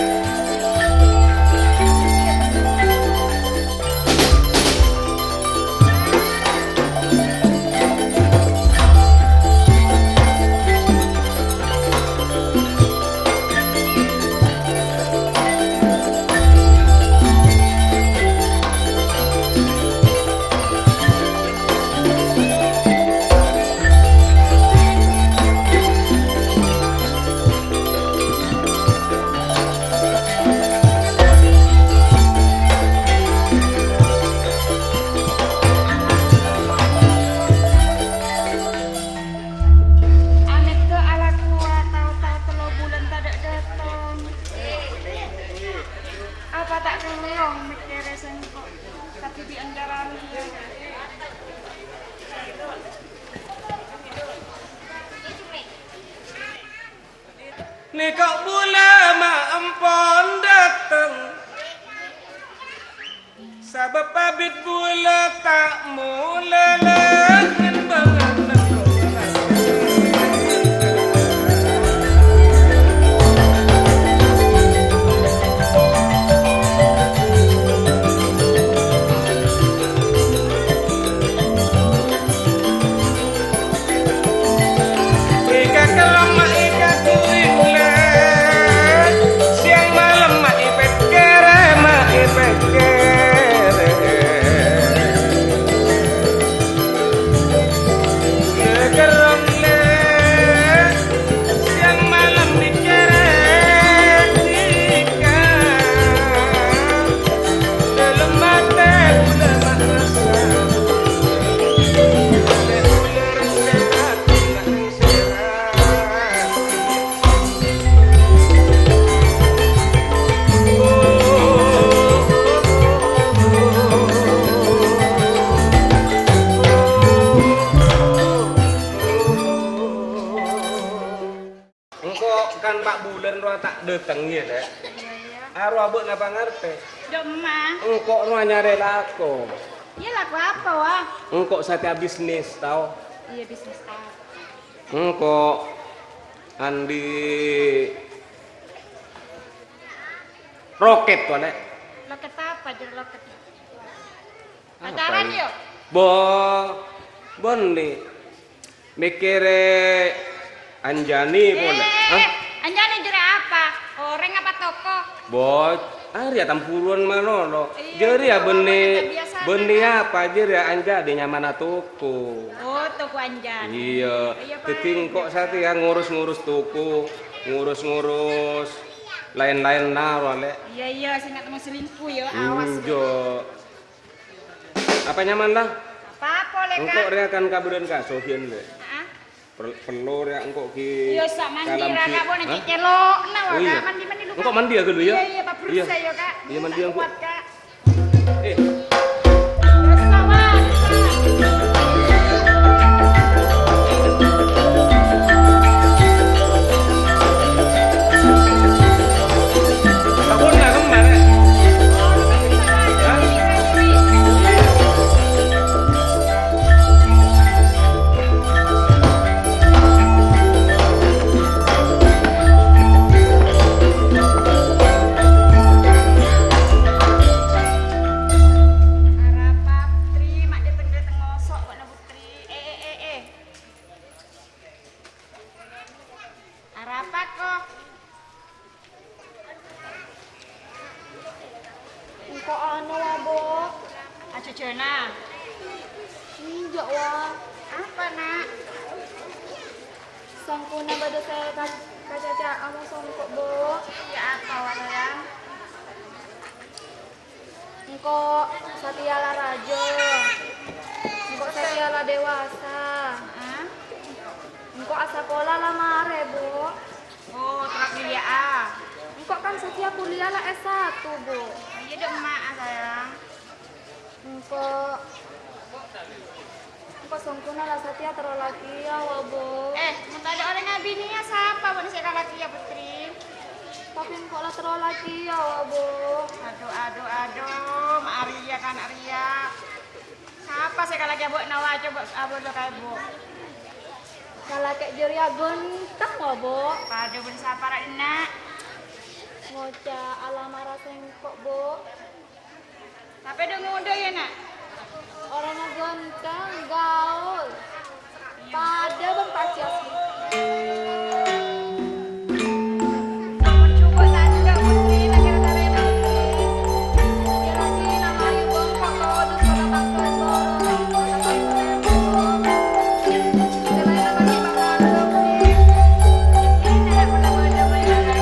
Aneh ke ala kuat tahu-tahu 3 bulan tak ada datang. Apa tak kelong mikirnya sengkok, tapi di antara Nikah bulan mak empon datang Sabab pabit bulan tak mula lengan bangan kok kan Pak Bulan roh tak dateng ya dek. Aru abut napa ngerti? Dok emak. Engkok roh nyari lako. Iya laku apa wah? Engkok setiap bisnis tau. Iya bisnis apa? Engkok Andi roket tuh dek. Loket apa jadi loket? Pacaran yuk? Bondi mikire Anjani boleh. Anjani jadi apa? Orang apa toko? Bot, ya tampuruan manolo. Iya, Jadi ya kita biasa benih apa jadi ya anja di nyamana toko. Oh toko Anjani. Iya, teting kok satu ya ngurus-ngurus toko, ngurus-ngurus lain-lain naro le. Iya saya nggak mau selingkuh ya awas. Jo. Apa nyaman lah? Apa boleh Engkok kak? ria kan kaburan ka sohian le. Hah? Perlu ya engkok ki. Iya sak mandi kalam ra ki. kak boleh Hah? celok. Nah Oh, iya. kak mandi lu. Engkok mandi ya dulu ya? Iya Pak Bruce ya kak. Iya mandi Sak engkok. kuat, Kak. Eh, Terus kawan. sabun lah kemana? Arapa Putri, mak dia datang ngosok buat Putri. Arapa kok? Engko anu wa, Bo. Aja jena. Injak wa. Apa nak? Sangkuna bade saya kacaca amo songkok, Bo. Ya apa wae ya? Engko Satyala Rajo. Engko Satyala Dewasa. Hah? Engko asakola lah mare, Bo. Oh, terak dia ah. Engko kan Satya kuliah lah S1, Bo. Iya dong mak sayang. Engko sangkuna lah Satya terolaki ya, wa, Bo. Mau ada orang ngabini ya siapa? Bukan saya laki ya Putri. Tapi engko lah terolaki ya, wa, Bo. Aduh, Mak Arya kan Arya. Siapa saya lagi buat nawa coba abon lo kayak bu. Kalau kayak jeria genteng, wa, Bo. Padu ben siapa rak nak? Ngoca alamara sengkok, Bo. Tapi udah ngudo ya nak. Orangnya ganteng, gaul. Pada bang paci asli. Coba tanda Putri lagi rata-rata. Dia lagi namanya bongkok, kodus pada tangga sorong. Dia lagi namanya bangga dong, nih. Ini nak pernah ada banyak orang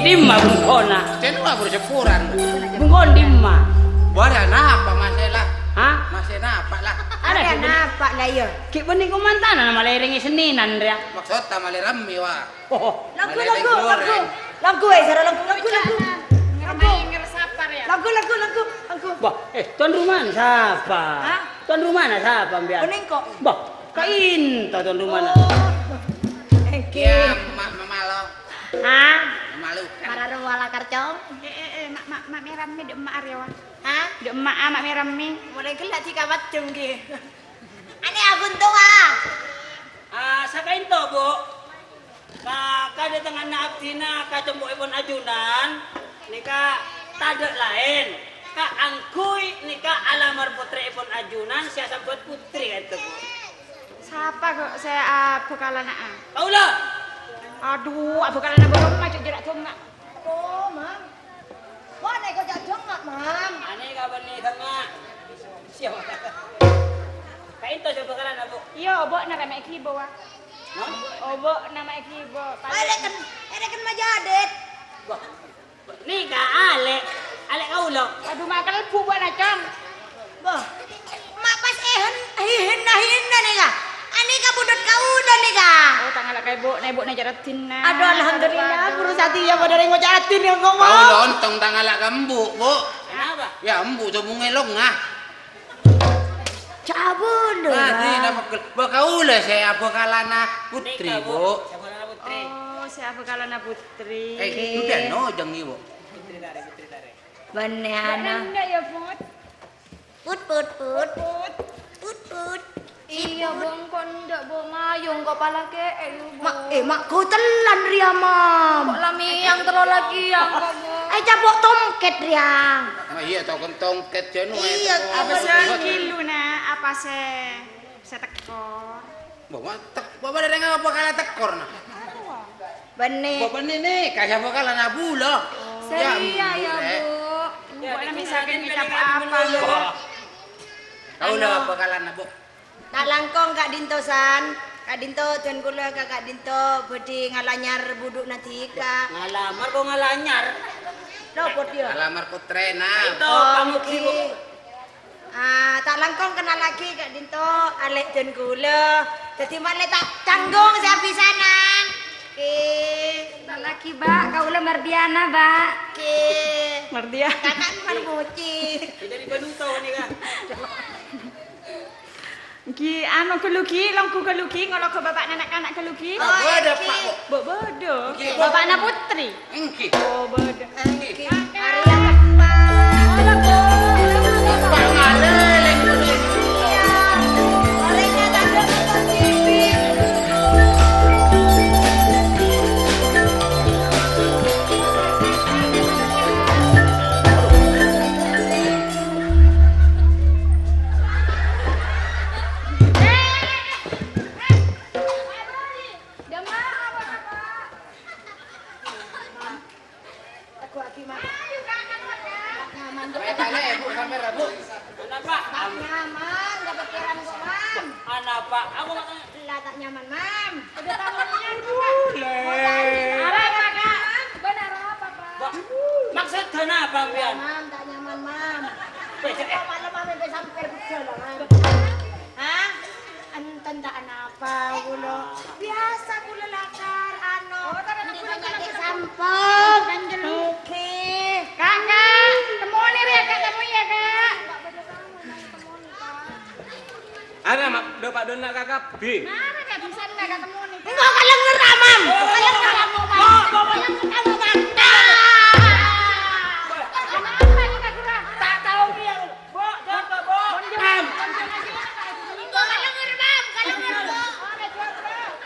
Dimma bungkona. Cenu lah bersyukuran. Bungkon dimma. Boleh napa masalah? Hah? Masih napa lah. Ada Ada sih. napa lah ya? Ki bening kumantana nama leringi seninan dia. Maksud tamale rami wah. Oh. Lagu, Malay lagu, goreng. lagu. Lagu, Sarah, lagu. ngermain ngeresapar ya. Lagu. Bah, tuan rumah siapa? Hah? Tuan rumah siapa biar? Kuning kok. Bah, kain tuan rumah. Ya, mamalo. Hah? Malu. Para wala karcong. Mak merami dek emak Arya. Hah? Dek emak mak merami. Mulai gelak jika macam ki. Ani aguntung ah. Sakain to, Bu. Kada tangan na abdina ka jembo ipon ajunan nika tadek lain. Ka angkuy nika alamar putri ipon ajunan sia sambut putri itu, Bu. Siapa kok saya bekalan ah. Kaula. Aduh, bekalan abang mah jerak tuh enggak. Oh, Mam. Wah, nek kok jadong enggak, Mam? Ane siapa? Kain to coba kalan abu. Iya, obok na remek kibo wa. No? Obok na mek kibo. Ada kan majadet. Ni ka alek. Alek kaulo. Aduh makan bu buat nacam. Boh. Mak pas hinna nih ka. Ani ka budut kau udah nih ka. Oh tanggal kayak bu na jaratin na. Aduh alhamdulillah guru Satya pada yang ngocatin yang Kau ngomong. lontong tangalak kembu, Bu. Kenapa? Ya embu coba ngelong ah. Cabun deh. Mati nama bakaula saya apa kalana putri, Nika, Bu. Siapa kalana putri? Oh siapa kalau na putri. Udah no jeng Ibu. Putri tare. Beneana. Enggak ya Put. Put. Iya bong kok ndak bo mayung kok pala ke Mak kau telan ria mam. kok lami yang terlalu lagi yang kok bo. Cabok tomket ria. Nah, iya tau kentong ket jenu. Iya, Apa sih kilu na apa se tekor. Bawa tek, bawa dari apa kala tekor nah. Bener. Bawa ini kayak apa kala nabu loh. Seria ya Bu. Ya, Buat ini misalkan ini kita ini apa ini Bu. Kau lah apa kala nabu. Tak langkong Kak Dinto san. Kak Dinto tuan kula Kak Dinto bedi ngalanyar buduk nanti Kak. Ngalamar kok ngalanyar. Lopot dia. Alamar putrena. Itu kamu kibo. Tak langkong kenal lagi Kak Dinto alek tuan kula. Jadi malah tak tanggung saya pisanan. Tak lagi Mbak, kau lah Mardiana Mbak. Mardiana. Kakak bukan bocil. Jadi benuto nih kan. Ki anu keluki, langku keluki, ngolok ke bapak anak-anak keluki. Oh, Ada iki. Pak, Bu. Bodoh. Ki. Bapak anak putri. Engki. Oh bodoh. Iki. Arya Kembang. Pak ngaleleng. Iya. Orangnya tak ada nonton TV. Aku lagi makan. Kayak kale Bu kamera Bu. Kenapa? Tak nyaman, gak pikiran kok, Mam. Kenapa? Aku makan. Lah tak nyaman, Mam. Udah tamunya apa Kak? Benar apa Pak? Maksud kenapa pian? Mam, tak nyaman, Mam. Kok malam Mam sampai sampai betul lah, Mam. Hah? Enten tak apa kula. Biasa kula lakar anu. Oh, tak ada Di kula banyak kula sampel. Kanjel. Oke. Kakak, temu nih ya Kak, temu ya Kak. Ana mak do Pak Dona kakak B. Mana Kak bisa nggak ketemu nih? Enggak kalian ngeram, Mam. Kalian ngeram, Mam. Kalian ketemu, Mam. Kenapa ini Kak kurang? Tak tahu dia. Bo, jaga bo. Enggak kalian ngeram, kalian ngeram.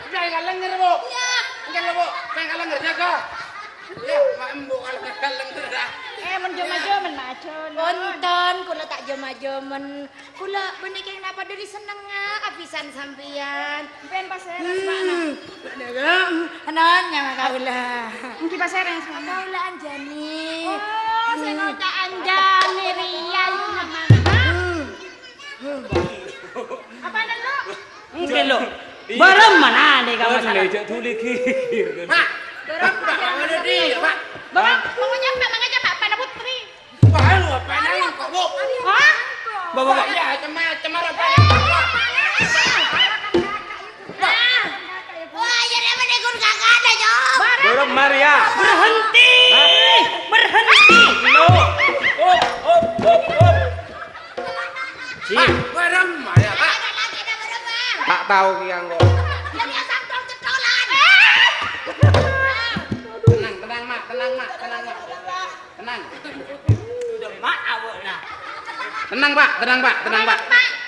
Jangan kalenger Bu. Iya. Enggak Bu. Pengen kalenger jaga. Ya, mak embu kalau kalenger dah. Menjom-jom macon. Konten, kula tak joma-jomen. Kula benih yang napa dari seneng apisan sampean. Ben paseran mana? Anaknya mah kaula. Mungkin paseran semua. Kaula anjani. Oh, saya ngocak anjani Rian. Apa nih lo? Mungkin lo. Barang mana nih kamu Kan salah? lejak tuli kir. Mak. Pak, mana dia, Pak? Bapak, mau nyampe Pak Pana Putri. Pak, lu apa nang kok Bu? Hah? Bawa bawa. Ya, cemar apa? Wah, jadi apa nih kun kakak ada jawab. Dorong Maria. Berhenti. Berhenti. Lo. Op. Pak, barang ya, Pak. Ada lagi ada berapa? Tak tahu kiang kok. Yang dia sambal cetolan. Tenang, Mak. Tenang. Udah mak awak lah. Tenang, Pak.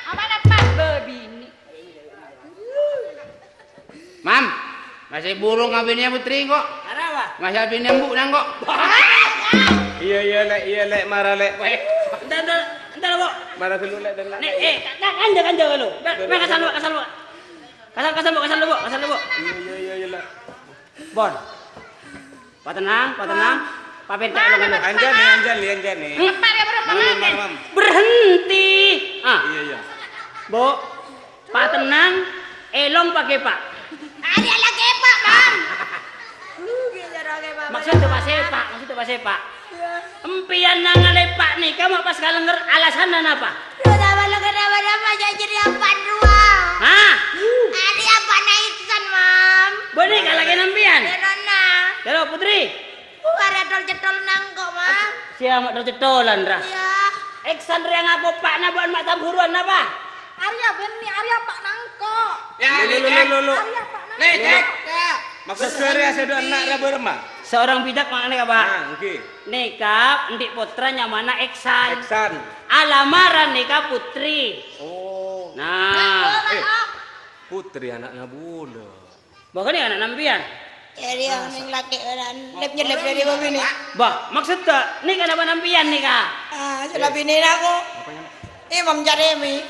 Apa nak Pak? Bebini. Mam, masih burung abinnya putri kok. Kenapa? Masih abinnya mbuk nang kok. Iya lek marah lek. Entar bo. Marah dulu lek dan lek. Nih, kanja lo. Kasar lu. Kasar lu bo. Iya lek. Bon. Pak tenang. Pak bentak lu kan. Anjani. Pak dia berapa? Mam. Berhenti. Ah. Iya. Bu, Pak tenang, elong pakai Pak. Ada lagi Pak, Mam. Maksudnya Pak Sepak. Empian nangale Pak nih, kamu pas kalenger alasan apa? Kenapa jadi apa dua? Hah? Ada apa naikan, Mam? Benih lagi nampian. Ya nona. Halo Putri. Bukan cetol nangko, Mam. Siapa mau cetolan Ra? Iya. Eksan yang apa Pak na buat mak tamburuan apa? Arya benih, Arya Pak Nangko. Ya, Lu. Arya Pak Nangko. Nek. Maksud saya ada anak ra beremah. Seorang bidak maknanya apa? Nah, oke. Nikah ndik putranya mana Eksan. Eksan. Alamaran nikah Putri. Oh. Nah, Putri anaknya bule. bahkan ini anak nampian. Jadi yang ning laki orang lep dari babi nih. Bah, maksud tak? Ini kan apa nampian nikah? Ah, sudah bini aku. Imam Jaremi.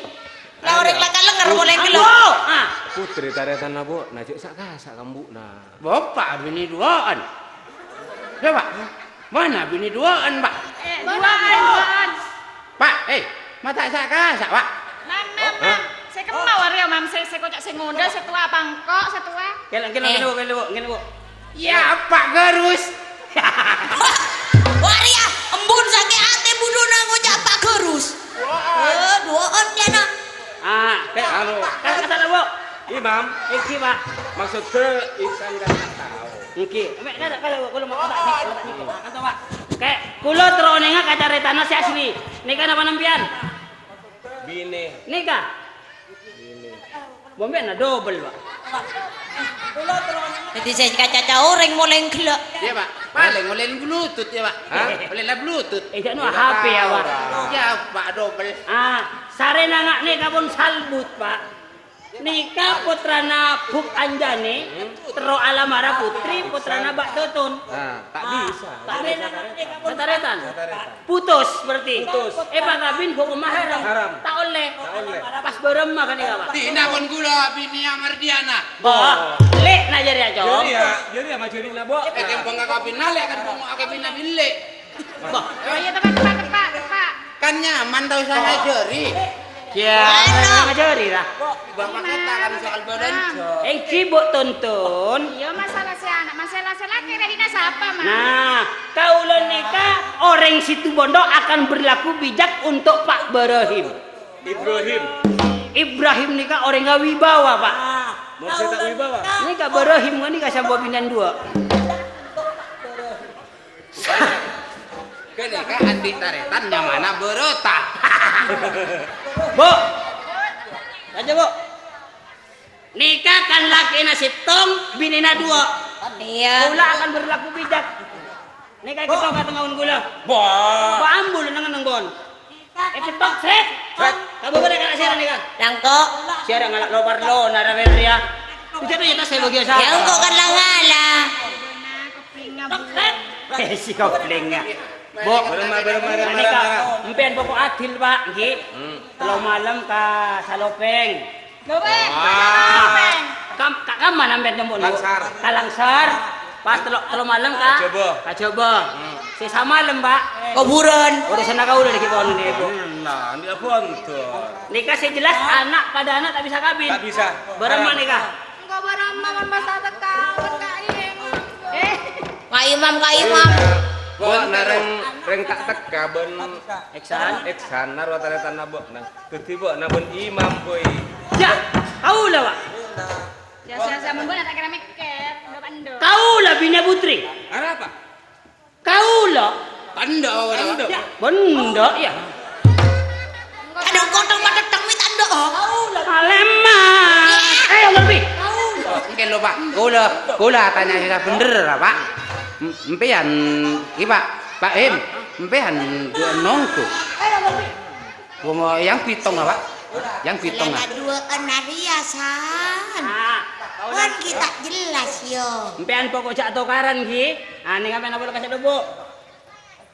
Lah orang laka lengar boleh kilo. Ah, Putri taretan bu, najik sak kasak kambu nah. Bapak bini duaan. Udah Pak. Mana bini duaan Pak? Duaan. Pak, mata sak Pak. Mam. Saya kemau Arya, Mam. Saya kocak saya ngundang, saya tua bangkok, saya tua. Kelo. Ya Pak Garus. Waria, embun sakit hati budu nang ojak Pak Gerus. Duaan dia nak. Ah, Anu, kata Bu. Imam, Iki Pak. maksud ke Iksan kan tahu. Iki. Mek kalau mau kata Pak. Kayak kulo teronenga kacaretana si asli. Nikah apa nampian? Bini. Nikah. Bomben na double Pak. Jadi saya kaca orang mulai gelak. Ya Pak. Paling ngolen Bluetooth ya Pak. Boleh lah Bluetooth. Jangan HP ya Pak. Ya Pak double. Ah, sarena ngak nikah pun salbut Pak. Nikah putrana Buk Anjani, tero alamara Putri, putrana Bak Tutun. Nah, tak bisa. Kataretan. Putus berarti. Pak Kabin hukum haram. Tak oleh. Pas beremah kan nikah Pak. Tina pun gula bini Amardiana. Bah, lek na jari aja. Jadi ya macuri na bo. Tempong kabin nale kan mau kabin bille. Bah, Oh iya tepat. Kan nyaman tau saya jeri. ya, ngajari lah. Bapak kata kan soal badan. Cibuk tuntun. Iya masalah si anak, masalah laki Rahina siapa, Mam? Nah, kaulah nikah orang situ bondo akan berlaku bijak untuk Pak Ibrahim. Ibrahim nikah orang gak wibawa Pak. Mau saya tak wibawa. Nikah Ibrahim kan nikah sama binan dua. Kenika andi taretan nyamana berota. Bu, aja Bu. Nikah kan laki nasib tong, binina dua. Iya. Gula akan berlaku bijak. Nikah kita nggak tengahun gula. Wah. Ba ambul nang nanggon. Ketok set. Kamu boleh kan siaran nikah? Langko. Siaran ngalak lo parlo nara ya. Bisa tuh ya saya bagi usaha. Ya engkau kan langala. Ketok set. Si koplengnya. Bu, Beremah. nikah. Empian pokok adil Pak, nggih. Telo malam ka Salopeng. Kak mana ambil jemput? Langsar. Kalangsar. Pas telo malam kak. Coba. Sisa malam Pak. Kuburan. Udah sana kau udah dikibon nih Bu. Nah, ini apa tuh? Nikah saya jelas anak pada anak tak bisa kawin. Tak bisa. Beremah nikah. Enggak berama membasa tekawin Kak Ing. Kak Imam. Bo reng tak teka ben Eksan. narwa taretan nabo. Nah, tiba na ben imam boy. Ya, kau lah Pak. Ya saya membuat tak kira mikir, enggak pando. Kau lah bini Putri. Ada apa? Kau lah. Pando. Ya, benda ya. Kadang kodong pada temi tando. Aleman. Ayo lebih. Mungkin lo Pak. Gula tanya saya bener lah Pak. Empian, Pak Im, empian dua nongku. Bunga yang pitong lah Pak. Yang pitong lah. Dua anariasan. Kan kita jelas yo. Empian pokok jak tokaran ki. Ah ning ampen apa kasih Bu.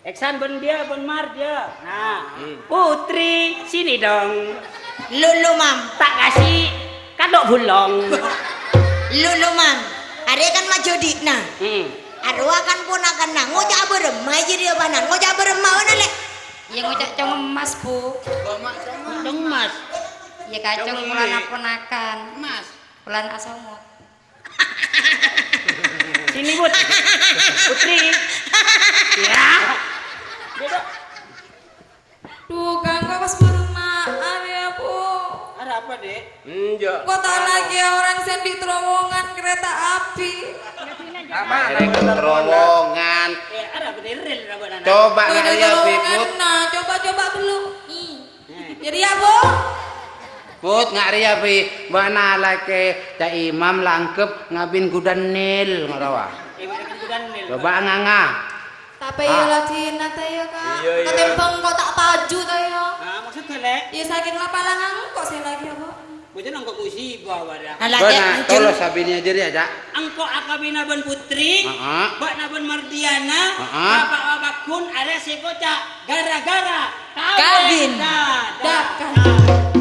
Eksan ben dia ben mar dia. Nah, Putri sini dong. Lulu Mam. Tak kasih kadok bulong. Lulu Mam. Ada kan maju dikna. Arwah kan ponakan nang ngojak beremah jadi abanan ngojak beremah mana lek Yang ngucap cong emas, Bu. Dong Mas. Ya kacang bulan ponakan. Mas. Bulan asomot. Sini Bud. Putri. Ya. Duh, Kang, pas bermaaf ya, Bu. Ada apa, Dek? Enggak. Kok tak lagi orang yang di terowongan kereta api. Apa? Terowongan. Ada apa nih rel apa nana? Coba Tuh, nggak di ya terowongan, Put. nah, coba dulu. Jadi ya, Bu? Put nggak ria pi. Bana lake ta imam langkep ngabin kudan nil ngarawa. Mana kudan nil. Coba nganga. Tapi ya lagi nata ya, Kak. Iya, iya. Ketembang kok tak taju ta ya. Nah, maksudnya lek. Ya saking lapalangan kok saya lagi ya, Bu. Bocah nangkok musibah wadah. Alah Bana tolo sabini aja dia aja. Angko akabina ban putri, Heeh. bak naban Mardiana, Heeh. bapak kun ada sekoca gara-gara Kawin. Dah. Dah, kan.